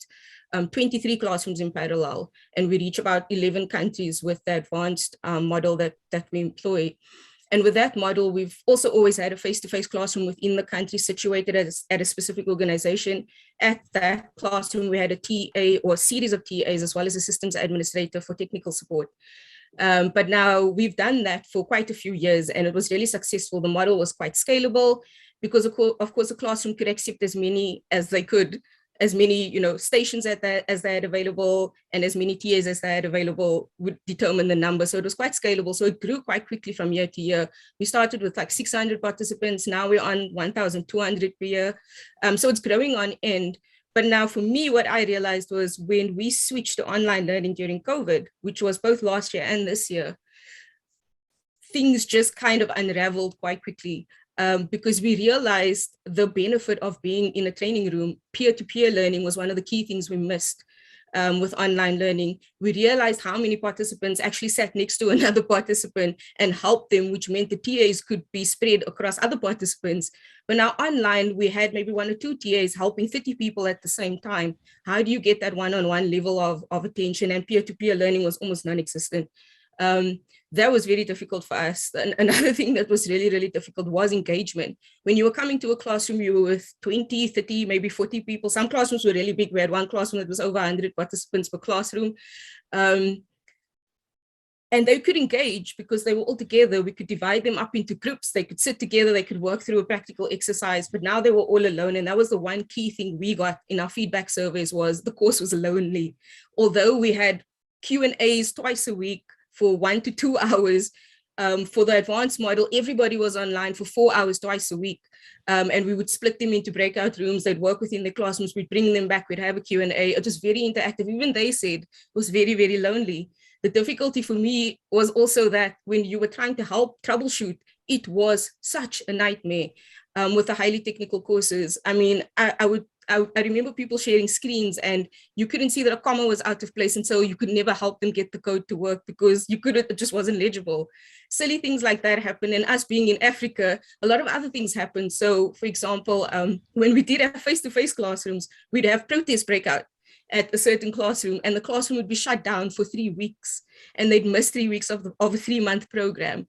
S2: 23 classrooms in parallel, and we reach about 11 countries with the advanced model that we employ. And with that model, we've also always had a face-to-face classroom within the country situated at a specific organization. At that classroom, we had a TA or a series of TAs, as well as a systems administrator for technical support. But now we've done that for quite a few years, and it was really successful. The model was quite scalable because of course the classroom could accept as many as they could, as many stations as they had available, and as many TAs as they had available would determine the number. So it was quite scalable. So it grew quite quickly from year to year. We started with like 600 participants. Now we're on 1,200 per year. So it's growing on end. But now for me, what I realized was when we switched to online learning during COVID, which was both last year and this year, things just kind of unraveled quite quickly. Because we realized the benefit of being in a training room. Peer-to-peer learning was one of the key things we missed with online learning. We realized how many participants actually sat next to another participant and helped them, which meant the TAs could be spread across other participants. But now online, we had maybe 1 or 2 TAs helping 30 people at the same time. How do you get that one-on-one level of attention? And peer-to-peer learning was almost non-existent. That was very difficult for us. And another thing that was really, really difficult was engagement. When you were coming to a classroom, you were with 20, 30, maybe 40 people. Some classrooms were really big. We had one classroom that was over 100 participants per classroom. And they could engage because they were all together. We could divide them up into groups. They could sit together. They could work through a practical exercise. But now they were all alone. And that was the one key thing we got in our feedback surveys was the course was lonely. Although we had Q&As twice a week, for 1 to 2 hours. For the advanced model, everybody was online for 4 hours twice a week. And we would split them into breakout rooms. They'd work within the classrooms. We'd bring them back. We'd have a Q&A. It was very interactive. Even they said it was very, very lonely. The difficulty for me was also that when you were trying to help troubleshoot, it was such a nightmare with the highly technical courses. I mean, I remember people sharing screens and you couldn't see that a comma was out of place. And so you could never help them get the code to work because it just wasn't legible. Silly things like that happen. And us being in Africa, a lot of other things happen. So for example, when we did have face-to-face classrooms, we'd have protest breakout at a certain classroom and the classroom would be shut down for 3 weeks and they'd miss 3 weeks of a 3-month program.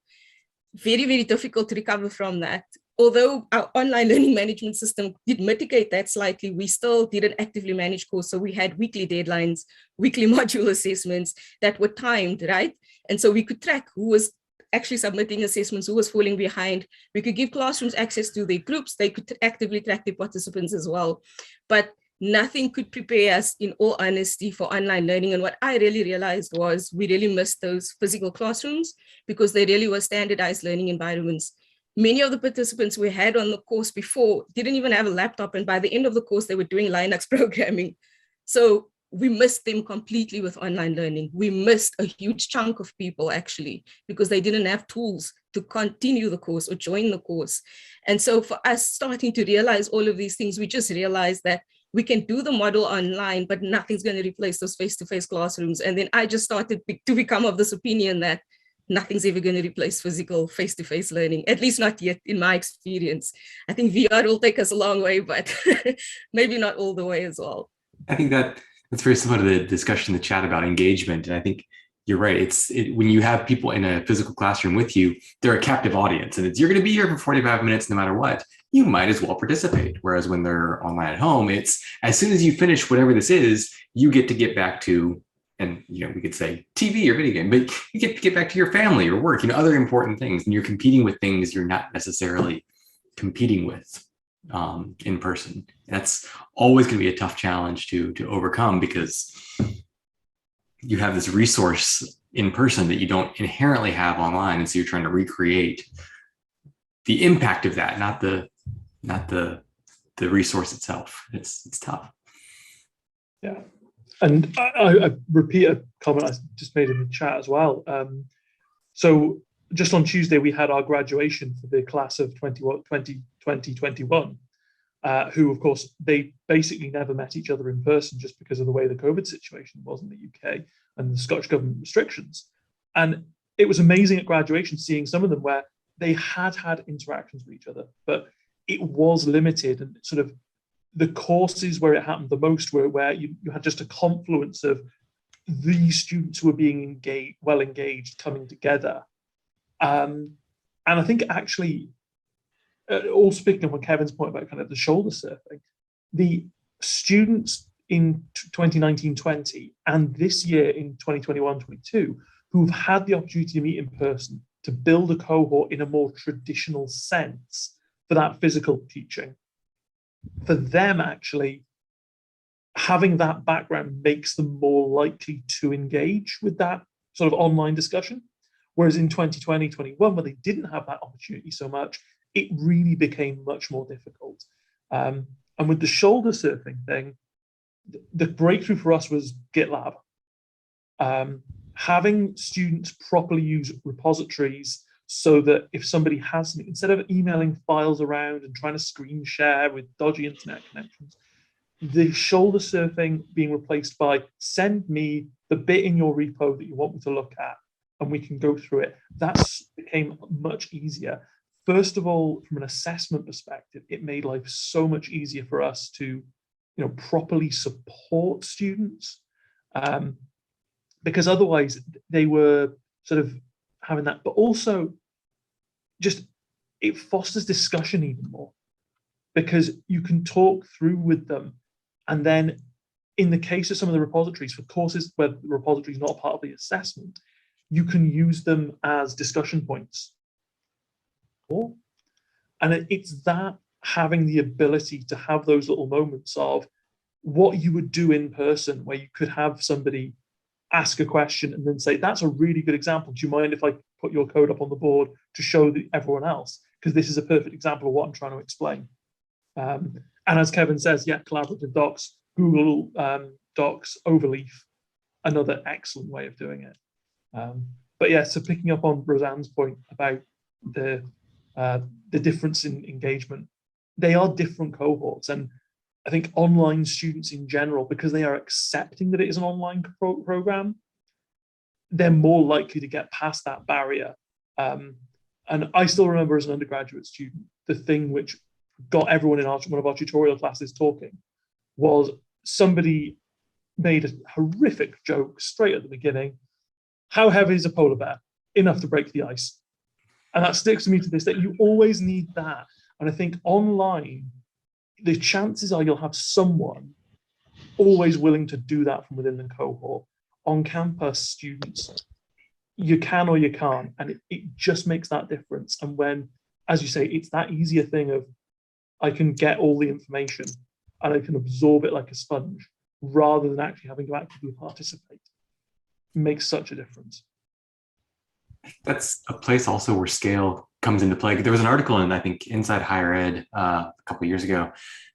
S2: Very, very difficult to recover from that. Although our online learning management system did mitigate that slightly, we still didn't actively manage course. So we had weekly deadlines, weekly module assessments that were timed, right? And so we could track who was actually submitting assessments, who was falling behind. We could give classrooms access to their groups. They could actively track their participants as well. But nothing could prepare us, in all honesty, for online learning. And what I really realized was we really missed those physical classrooms because they really were standardized learning environments. Many of the participants we had on the course before didn't even have a laptop. And by the end of the course, they were doing Linux programming. So we missed them completely with online learning. We missed a huge chunk of people actually, because they didn't have tools to continue the course or join the course. And so for us starting to realize all of these things, we just realized that we can do the model online, but nothing's going to replace those face-to-face classrooms. And then I just started to become of this opinion that nothing's ever going to replace physical face-to-face learning, at least not yet in my experience. I think VR will take us a long way, but maybe not all the way as well.
S5: I think that's very similar to the discussion in the chat about engagement. And I think you're right. When you have people in a physical classroom with you, they're a captive audience and you're going to be here for 45 minutes no matter what. You might as well participate. Whereas when they're online at home, it's as soon as you finish whatever this is, you get back to, and we could say TV or video game, but you get back to your family or work, other important things, and you're competing with things you're not necessarily competing with in person. That's always going to be a tough challenge to overcome because you have this resource in person that you don't inherently have online, and so you're trying to recreate the impact of that, not the resource itself. It's tough.
S4: Yeah. And I repeat a comment I just made in the chat as well. So just on Tuesday, we had our graduation for the class of 2021, who, of course, they basically never met each other in person just because of the way the COVID situation was in the UK and the Scottish government restrictions. And it was amazing at graduation seeing some of them where they had interactions with each other, but it was limited and sort of the courses where it happened the most were where you had just a confluence of these students who were being well engaged coming together. And I think actually, also picking up on Kevin's point about kind of the shoulder surfing, the students in 2019-20 and this year in 2021-22 who've had the opportunity to meet in person, to build a cohort in a more traditional sense for that physical teaching, for them actually having that background makes them more likely to engage with that sort of online discussion. Whereas in 2020-21, when they didn't have that opportunity so much, it really became much more difficult. And with the shoulder surfing thing, the breakthrough for us was Git Lab. Having students properly use repositories so that if somebody has, instead of emailing files around and trying to screen share with dodgy internet connections, the shoulder surfing being replaced by send me the bit in your repo that you want me to look at and we can go through it. That became much easier. First of all, from an assessment perspective, it made life so much easier for us to, properly support students. Because otherwise they were sort of having that, but also just it fosters discussion even more because you can talk through with them. And then in the case of some of the repositories, for courses where the repository is not part of the assessment, you can use them as discussion points. And it's that having the ability to have those little moments of what you would do in person, where you could have somebody ask a question and then say, that's a really good example. Do you mind if I put your code up on the board to show everyone else? Because this is a perfect example of what I'm trying to explain. And as Kevin says, yeah, collaborative docs, Google Docs, Overleaf, another excellent way of doing it. But yeah, so picking up on Roseanne's point about the difference in engagement, they are different cohorts. And I think online students in general, because they are accepting that it is an online program, they're more likely to get past that barrier. And I still remember as an undergraduate student, the thing which got everyone in one of our tutorial classes talking was somebody made a horrific joke straight at the beginning. How heavy is a polar bear? Enough to break the ice. And that sticks to me to this day. You always need that. And I think online, the chances are you'll have someone always willing to do that from within the cohort. On campus, students, you can or you can't, and it just makes that difference. And when, as you say, it's that easier thing of I can get all the information and I can absorb it like a sponge rather than actually having to actively participate. It makes such a difference.
S5: That's a place also where scale comes into play. There was an article in, I think, Inside Higher Ed a couple of years ago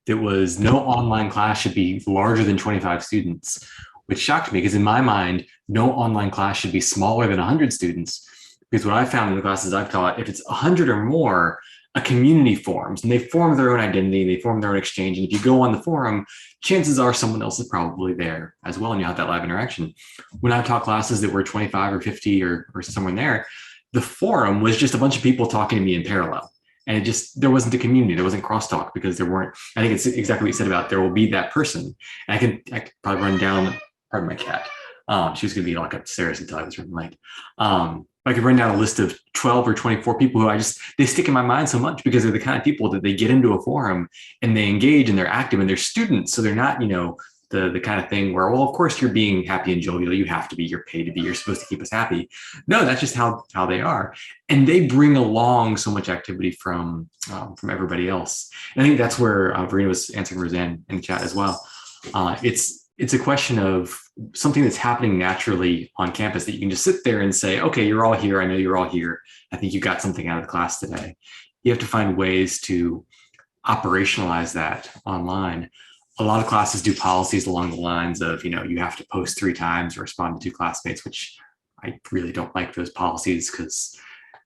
S5: that was no online class should be larger than 25 students, which shocked me because in my mind, no online class should be smaller than 100 students. Because what I found in the classes I've taught, if it's 100 or more, a community forms and they form their own identity, they form their own exchange. And if you go on the forum, chances are someone else is probably there as well. And you have that live interaction. When I've taught classes that were 25 or 50 or somewhere in there, the forum was just a bunch of people talking to me in parallel. And there wasn't a community, there wasn't crosstalk because there weren't, I think it's exactly what you said about there will be that person. And I could probably run down, pardon my cat. She was gonna be locked upstairs until I was running late. I could run down a list of 12 or 24 people who they stick in my mind so much because they're the kind of people that they get into a forum and they engage and they're active and they're students. So they're not, the kind of thing where, well, of course you're being happy and jovial. You have to be, you're paid to be, you're supposed to keep us happy. No, that's just how they are. And they bring along so much activity from everybody else. And I think that's where Verena was answering Roseanne in the chat as well. It's a question of something that's happening naturally on campus that you can just sit there and say, okay, you're all here. I know you're all here. I think you got something out of the class today. You have to find ways to operationalize that online. A lot of classes do policies along the lines of, you have to post 3 times or respond to 2 classmates, which I really don't like those policies because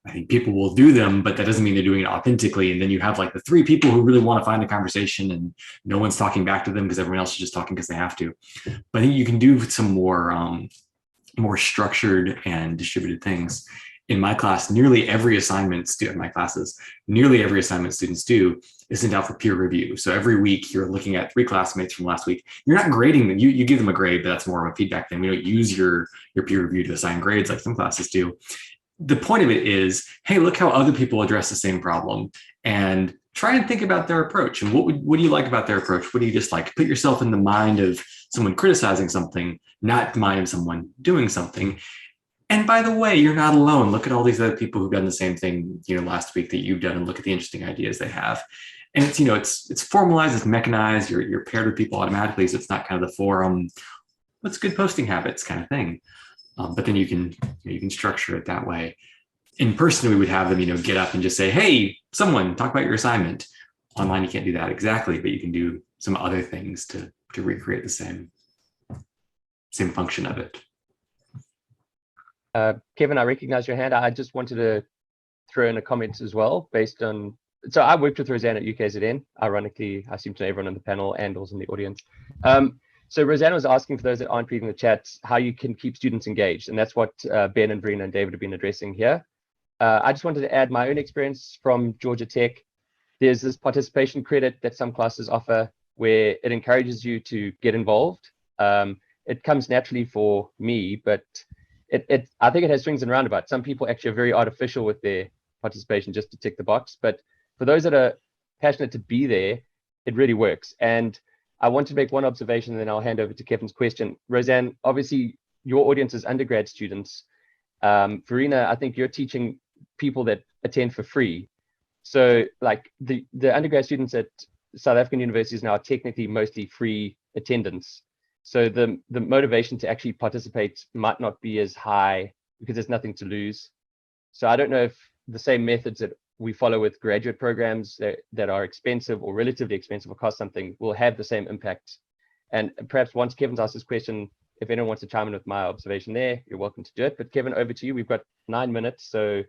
S5: I think people will do them, but that doesn't mean they're doing it authentically. And then you have like the 3 people who really want to find a conversation and no one's talking back to them because everyone else is just talking because they have to. But I think you can do some more structured and distributed things. in my class, nearly every assignment nearly every assignment students do is sent out for peer review. So every week you're looking at 3 classmates from last week. You're not grading them. You give them a grade, but that's more of a feedback thing. We don't use your peer review to assign grades like some classes do. The point of it is, hey, look how other people address the same problem, and try and think about their approach. And what do you like about their approach? What do you dislike? Put yourself in the mind of someone criticizing something, not the mind of someone doing something. And by the way, you're not alone. Look at all these other people who've done the same thing, last week that you've done, and look at the interesting ideas they have. And it's, it's formalized, it's mechanized. You're paired with people automatically, so it's not kind of the forum, what's good posting habits kind of thing. But then you can structure it that way. In person, we would have them, get up and just say, hey, someone talk about your assignment. Online, you can't do that exactly, but you can do some other things to recreate the same function of it.
S1: Kevin, I recognize your hand. I just wanted to throw in a comment as well, based on, so I worked with Roseanne at UKZN. Ironically, I seem to know everyone on the panel and also in the audience. So Roseanne was asking, for those that aren't reading the chats, how you can keep students engaged. And that's what Ben and Verena and David have been addressing here. I just wanted to add my own experience from Georgia Tech. There's this participation credit that some classes offer where it encourages you to get involved. It comes naturally for me, but I think it has swings and roundabouts. Some people actually are very artificial with their participation just to tick the box. But for those that are passionate to be there, it really works. And I want to make one observation, and then I'll hand over to Kevin's question. Roseanne, obviously your audience is undergrad students. Verena, I think you're teaching people that attend for free. So like the undergrad students at South African universities now are technically mostly free attendance. So the motivation to actually participate might not be as high because there's nothing to lose. So I don't know if the same methods that we follow with graduate programs that are expensive or relatively expensive or cost something will have the same impact. And perhaps once Kevin's asked this question, if anyone wants to chime in with my observation there, you're welcome to do it. But Kevin, over to you. We've got 9 minutes, so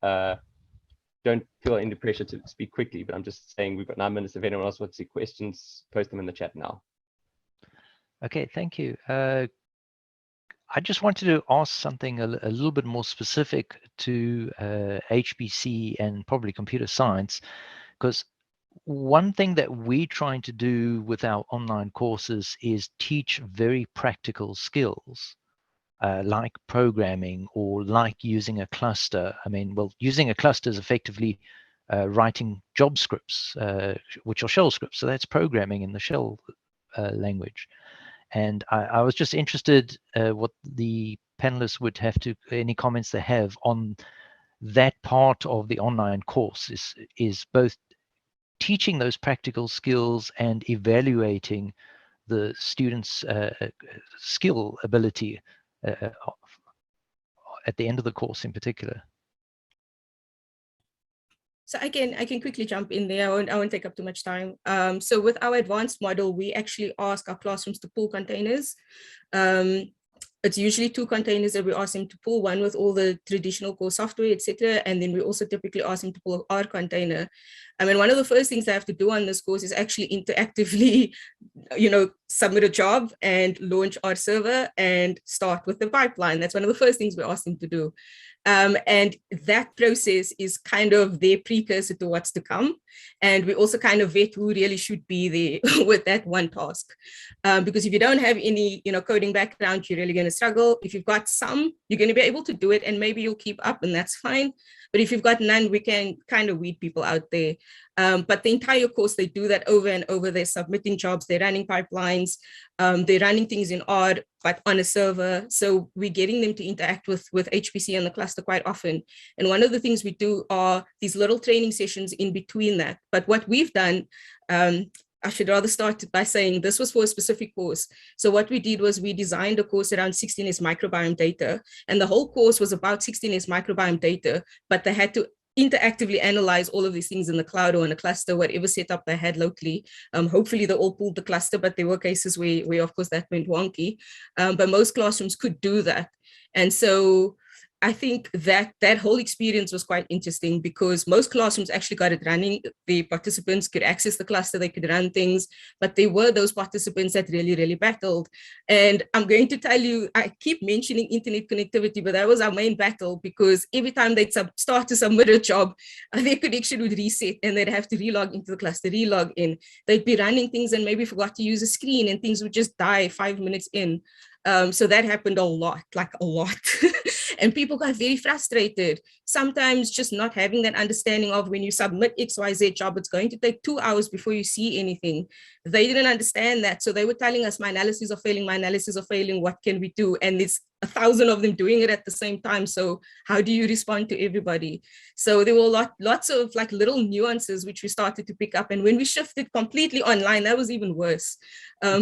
S1: don't feel under pressure to speak quickly, but I'm just saying we've got 9 minutes. If anyone else wants to see questions, post them in the chat now.
S6: Okay, thank you. I just wanted to ask something a little bit more specific to HPC and probably computer science, because one thing that we're trying to do with our online courses is teach very practical skills, like programming or like using a cluster. I mean, well, using a cluster is effectively writing job scripts, which are shell scripts. So that's programming in the shell language. And I was just interested what the panelists would have to, any comments they have on that part of the online course is both teaching those practical skills and evaluating the students' skill ability at the end of the course in particular.
S2: So I can quickly jump in there. I won't take up too much time. So with our advanced model, we actually ask our classrooms to pull containers. It's usually 2 containers that we ask them to pull, one with all the traditional core software, etc. And then we also typically ask them to pull our container. I mean, one of the first things they have to do on this course is actually interactively, submit a job and launch our server and start with the pipeline. That's one of the first things we ask them to do. And that process is kind of their precursor to what's to come. And we also kind of vet who really should be there with that one task. Because if you don't have any, coding background, you're really going to struggle. If you've got some, you're going to be able to do it and maybe you'll keep up and that's fine. But if you've got none, we can kind of weed people out there. But the entire course, they do that over and over. They're submitting jobs, they're running pipelines, they're running things in R, but on a server. So we're getting them to interact with HPC and the cluster quite often. And one of the things we do are these little training sessions in between that. But what we've done, I should rather start by saying this was for a specific course. So what we did was we designed a course around 16S microbiome data, and the whole course was about 16S microbiome data, but they had to interactively analyze all of these things in the cloud or in a cluster, whatever setup they had locally. Hopefully they all pulled the cluster, but there were cases where of course that went wonky. But most classrooms could do that. And so I think that whole experience was quite interesting because most classrooms actually got it running. The participants could access the cluster, they could run things, but there were those participants that really, really battled. And I'm going to tell you, I keep mentioning internet connectivity, but that was our main battle because every time they'd start to submit a job, their connection would reset and they'd have to relog into the cluster, relog in. They'd be running things and maybe forgot to use a screen and things would just die 5 minutes in. So that happened a lot, like a lot. And people got very frustrated, sometimes just not having that understanding of when you submit XYZ job, it's going to take 2 hours before you see anything. They didn't understand that. So they were telling us, my analyses are failing, what can we do? And there's 1,000 of them doing it at the same time. So how do you respond to everybody? So there were lots of like little nuances which we started to pick up. And when we shifted completely online, that was even worse.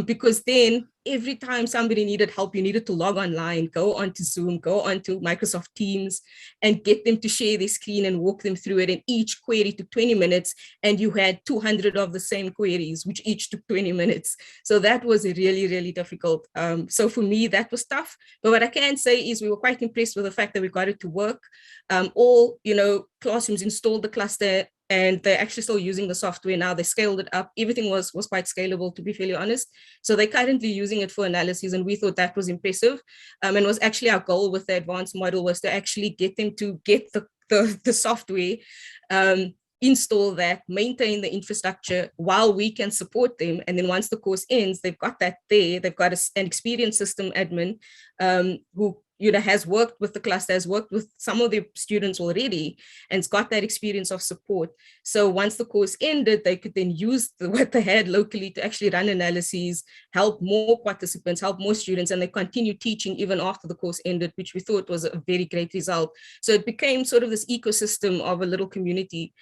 S2: Because then every time somebody needed help, you needed to log online, go onto Zoom, go onto Microsoft Teams and get them to share their screen and walk them through it. And each query took 20 minutes and you had 200 of the same queries, which each took 20 minutes. So that was really, really difficult. So for me, that was tough. But what I can say is we were quite impressed with the fact that we got it to work. All, classrooms installed the cluster and they're actually still using the software now. They scaled it up. Everything was quite scalable, to be fairly honest. So they're currently using it for analysis, and we thought that was impressive. And was actually our goal with the advanced model was to actually get them to get the software, install that, maintain the infrastructure while we can support them. And then once the course ends, they've got that there. They've got an experienced system admin who has worked with the cluster, has worked with some of the students already, and it's got that experience of support. So once the course ended, they could then use what they had locally to actually run analyses, help more participants, help more students, and they continue teaching even after the course ended, which we thought was a very great result. So it became sort of this ecosystem of a little community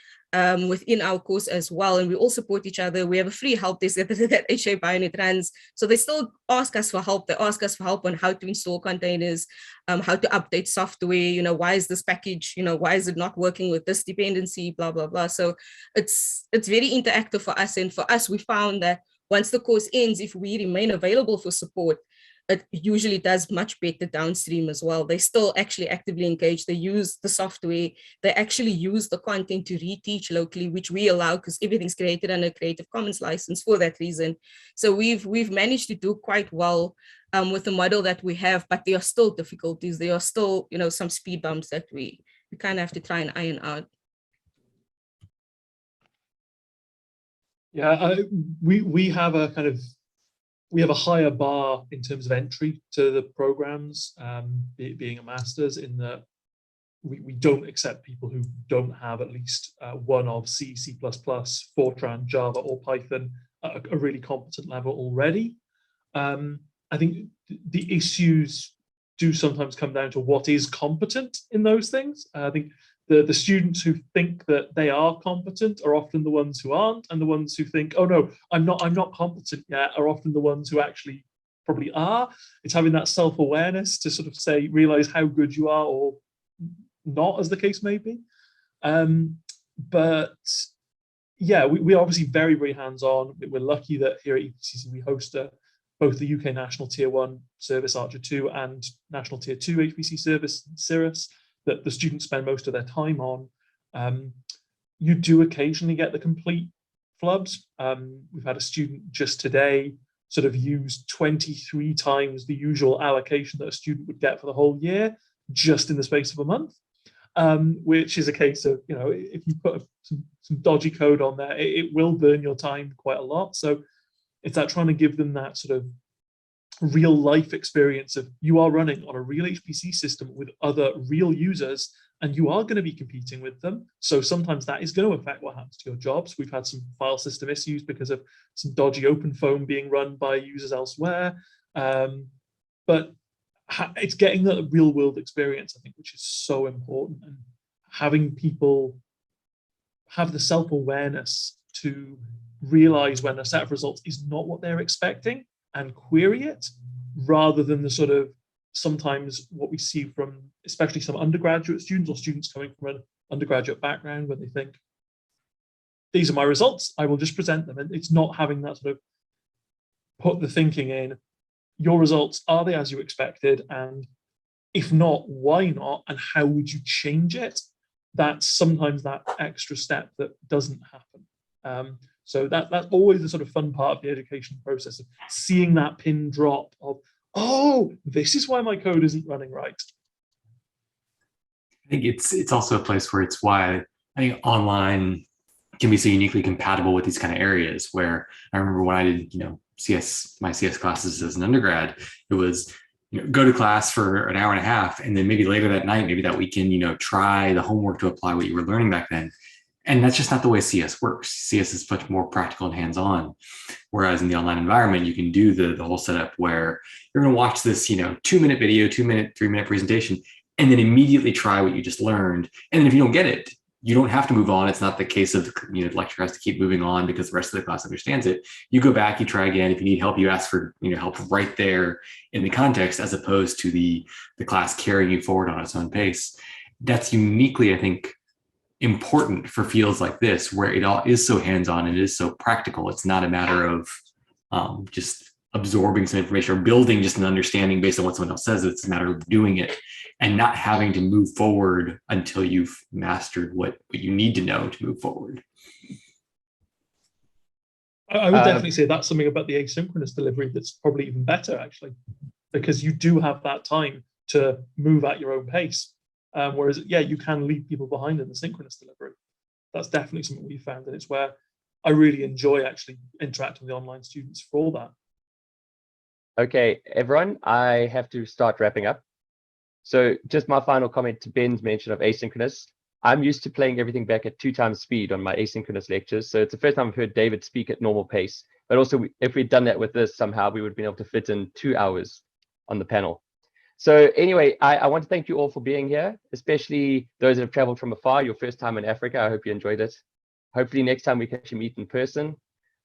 S2: within our course as well. And we all support each other. We have a free help desk that HCA BioNet runs. So they still ask us for help. They ask us for help on how to install containers, how to update software, why is this package, why is it not working with this dependency, blah, blah, blah. So it's very interactive for us. And for us, we found that once the course ends, if we remain available for support, it usually does much better downstream as well. They still actually actively engage. They use the software. They actually use the content to reteach locally, which we allow because everything's created under a Creative Commons license for that reason. So we've managed to do quite well with the model that we have, but there are still difficulties. There are still, some speed bumps that we kind of have to try and iron out.
S4: Yeah, we have a we have a higher bar in terms of entry to the programs, being a master's, in that we don't accept people who don't have at least one of C, C++, Fortran, Java, or Python at a really competent level already. I think the issues do sometimes come down to what is competent in those things. I think the students who think that they are competent are often the ones who aren't, and the ones who think, oh no, I'm not competent yet, are often the ones who actually probably are. It's having that self-awareness to sort of realize how good you are or not, as the case may be. But yeah, we're obviously very, very hands-on. We're lucky that here at EPCC we host both the UK National Tier 1 service Archer 2 and National Tier 2 HPC service Cirrus that the students spend most of their time on. You do occasionally get the complete flubs. We've had a student just today sort of use 23 times the usual allocation that a student would get for the whole year just in the space of a month, which is a case of, if you put some dodgy code on there, it will burn your time quite a lot. So it's that trying to give them that sort of real life experience of you are running on a real HPC system with other real users, and you are going to be competing with them. So sometimes that is going to affect what happens to your jobs. We've had some file system issues because of some dodgy OpenFOAM being run by users elsewhere. But it's getting that real world experience, I think, which is so important, and having people have the self-awareness to realize when a set of results is not what they're expecting and query it, rather than the sort of sometimes what we see from especially some undergraduate students or students coming from an undergraduate background, when they think, these are my results, I will just present them. And it's not having that sort of put the thinking in, your results, are they as you expected? And If not, why not? And how would you change it? That's sometimes that extra step that doesn't happen. So that's always the sort of fun part of the education process, of seeing that pin drop of, oh, this is why my code isn't running right.
S5: I think it's also a place where it's why I think online can be so uniquely compatible with these kind of areas. Where I remember when I did, my CS classes as an undergrad, it was, go to class for an hour and a half, and then maybe later that night, maybe that weekend, try the homework to apply what you were learning back then. And that's just not the way CS works. CS is much more practical and hands-on. Whereas in the online environment, you can do the whole setup where you're going to watch this, 2-minute video, 2-minute, 3-minute presentation, and then immediately try what you just learned. And then if you don't get it, you don't have to move on. It's not the case of the lecturer has to keep moving on because the rest of the class understands it. You go back, you try again. If you need help, you ask for help right there in the context, as opposed to the class carrying you forward on its own pace. That's uniquely, I think, important for fields like this, where it all is so hands-on and it is so practical. It's not a matter of just absorbing some information or building just an understanding based on what someone else says. It's a matter of doing it and not having to move forward until you've mastered what you need to know to move forward.
S4: I would definitely say that's something about the asynchronous delivery that's probably even better, actually, because you do have that time to move at your own pace. Whereas, you can leave people behind in the synchronous delivery. That's definitely something we found, and it's where I really enjoy actually interacting with the online students for all that.
S1: Okay, everyone, I have to start wrapping up. So just my final comment to Ben's mention of asynchronous. I'm used to playing everything back at 2 times speed on my asynchronous lectures. So it's the first time I've heard David speak at normal pace. But also, if we'd done that with this, somehow we would have been able to fit in 2 hours on the panel. So anyway, I want to thank you all for being here, especially those that have traveled from afar, your first time in Africa. I hope you enjoyed it. Hopefully next time we can actually meet in person.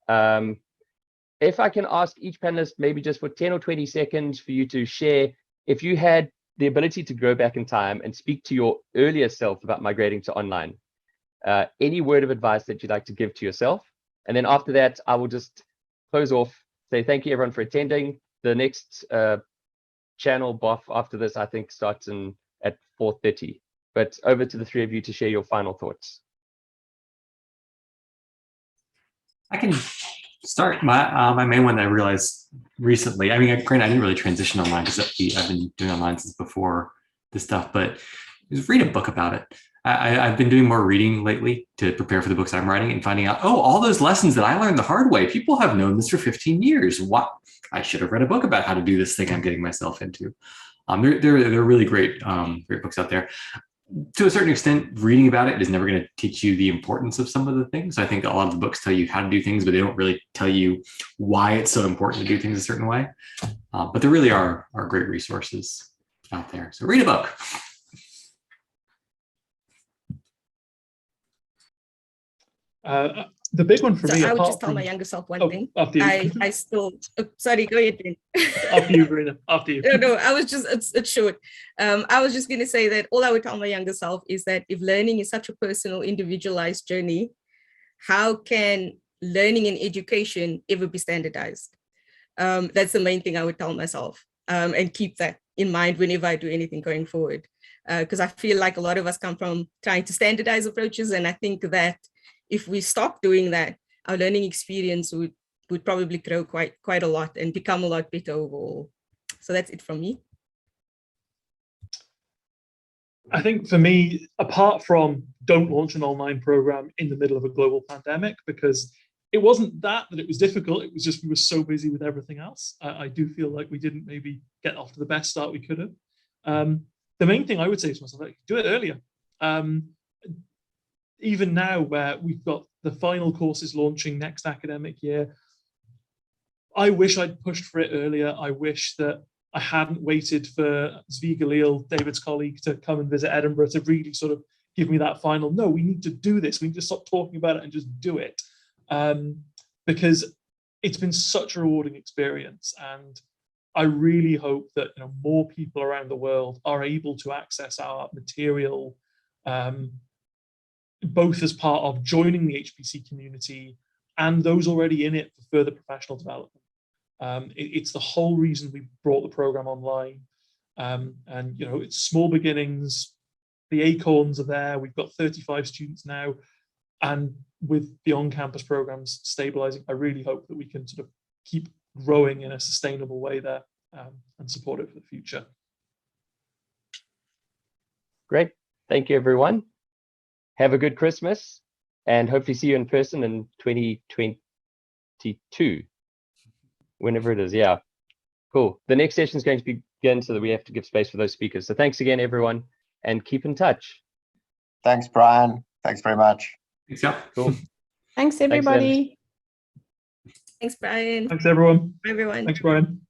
S1: If I can ask each panelist, maybe just for 10 or 20 seconds for you to share, if you had the ability to go back in time and speak to your earlier self about migrating to online, any word of advice that you'd like to give to yourself. And then after that, I will just close off, say thank you everyone for attending. The next channel buff after this, I think, starts at 4:30. But over to the 3 of you to share your final thoughts.
S5: I can start. My main one that I realized recently, I mean, granted, I didn't really transition online because I've been doing online since before this stuff, but just read a book about it. I've been doing more reading lately to prepare for the books I'm writing and finding out, all those lessons that I learned the hard way, people have known this for 15 years. What? I should have read a book about how to do this thing I'm getting myself into. They're really great books out there. To a certain extent, reading about it is never going to teach you the importance of some of the things. I think a lot of the books tell you how to do things, but they don't really tell you why it's so important to do things a certain way. But there really are great resources out there. So read a book.
S4: The big one for me,
S2: I would just tell my younger self one thing.
S4: After you.
S2: I still, sorry, go ahead, Ben.
S4: After you, Verena, after you.
S2: No, I was just, it's short. I was just going to say that all I would tell my younger self is that if learning is such a personal, individualized journey, how can learning and education ever be standardized? That's the main thing I would tell myself, and keep that in mind whenever I do anything going forward. Because I feel like a lot of us come from trying to standardize approaches, and I think that if we stop doing that, our learning experience would probably grow quite a lot and become a lot better overall. So that's it from me.
S4: I think for me, apart from don't launch an online program in the middle of a global pandemic, because it wasn't that it was difficult, it was just we were so busy with everything else. I do feel like we didn't maybe get off to the best start we could have. The main thing I would say to myself, like, do it earlier. Even now, where we've got the final courses launching next academic year, I wish I'd pushed for it earlier. I wish that I hadn't waited for Zvi Galil, David's colleague, to come and visit Edinburgh to really sort of give me that final, no, we need to do this. We need to stop talking about it and just do it. Because it's been such a rewarding experience. And I really hope that more people around the world are able to access our material, both as part of joining the HPC community and those already in it for further professional development. It's the whole reason we brought the program online. And it's small beginnings. The acorns are there. We've got 35 students now, and with the on-campus programs stabilizing, I really hope that we can sort of keep growing in a sustainable way there, and support it for the future.
S1: Great. Thank you, everyone. Have a good Christmas, and hopefully see you in person in 2022, whenever it is. Yeah, cool. The next session is going to begin, so that we have to give space for those speakers. So thanks again, everyone, and keep in touch.
S7: Thanks, Brian. Thanks very much.
S5: Thanks, yeah.
S1: Cool.
S2: Thanks, everybody. Thanks, Brian.
S4: Thanks, everyone.
S2: Everyone.
S4: Thanks, Brian.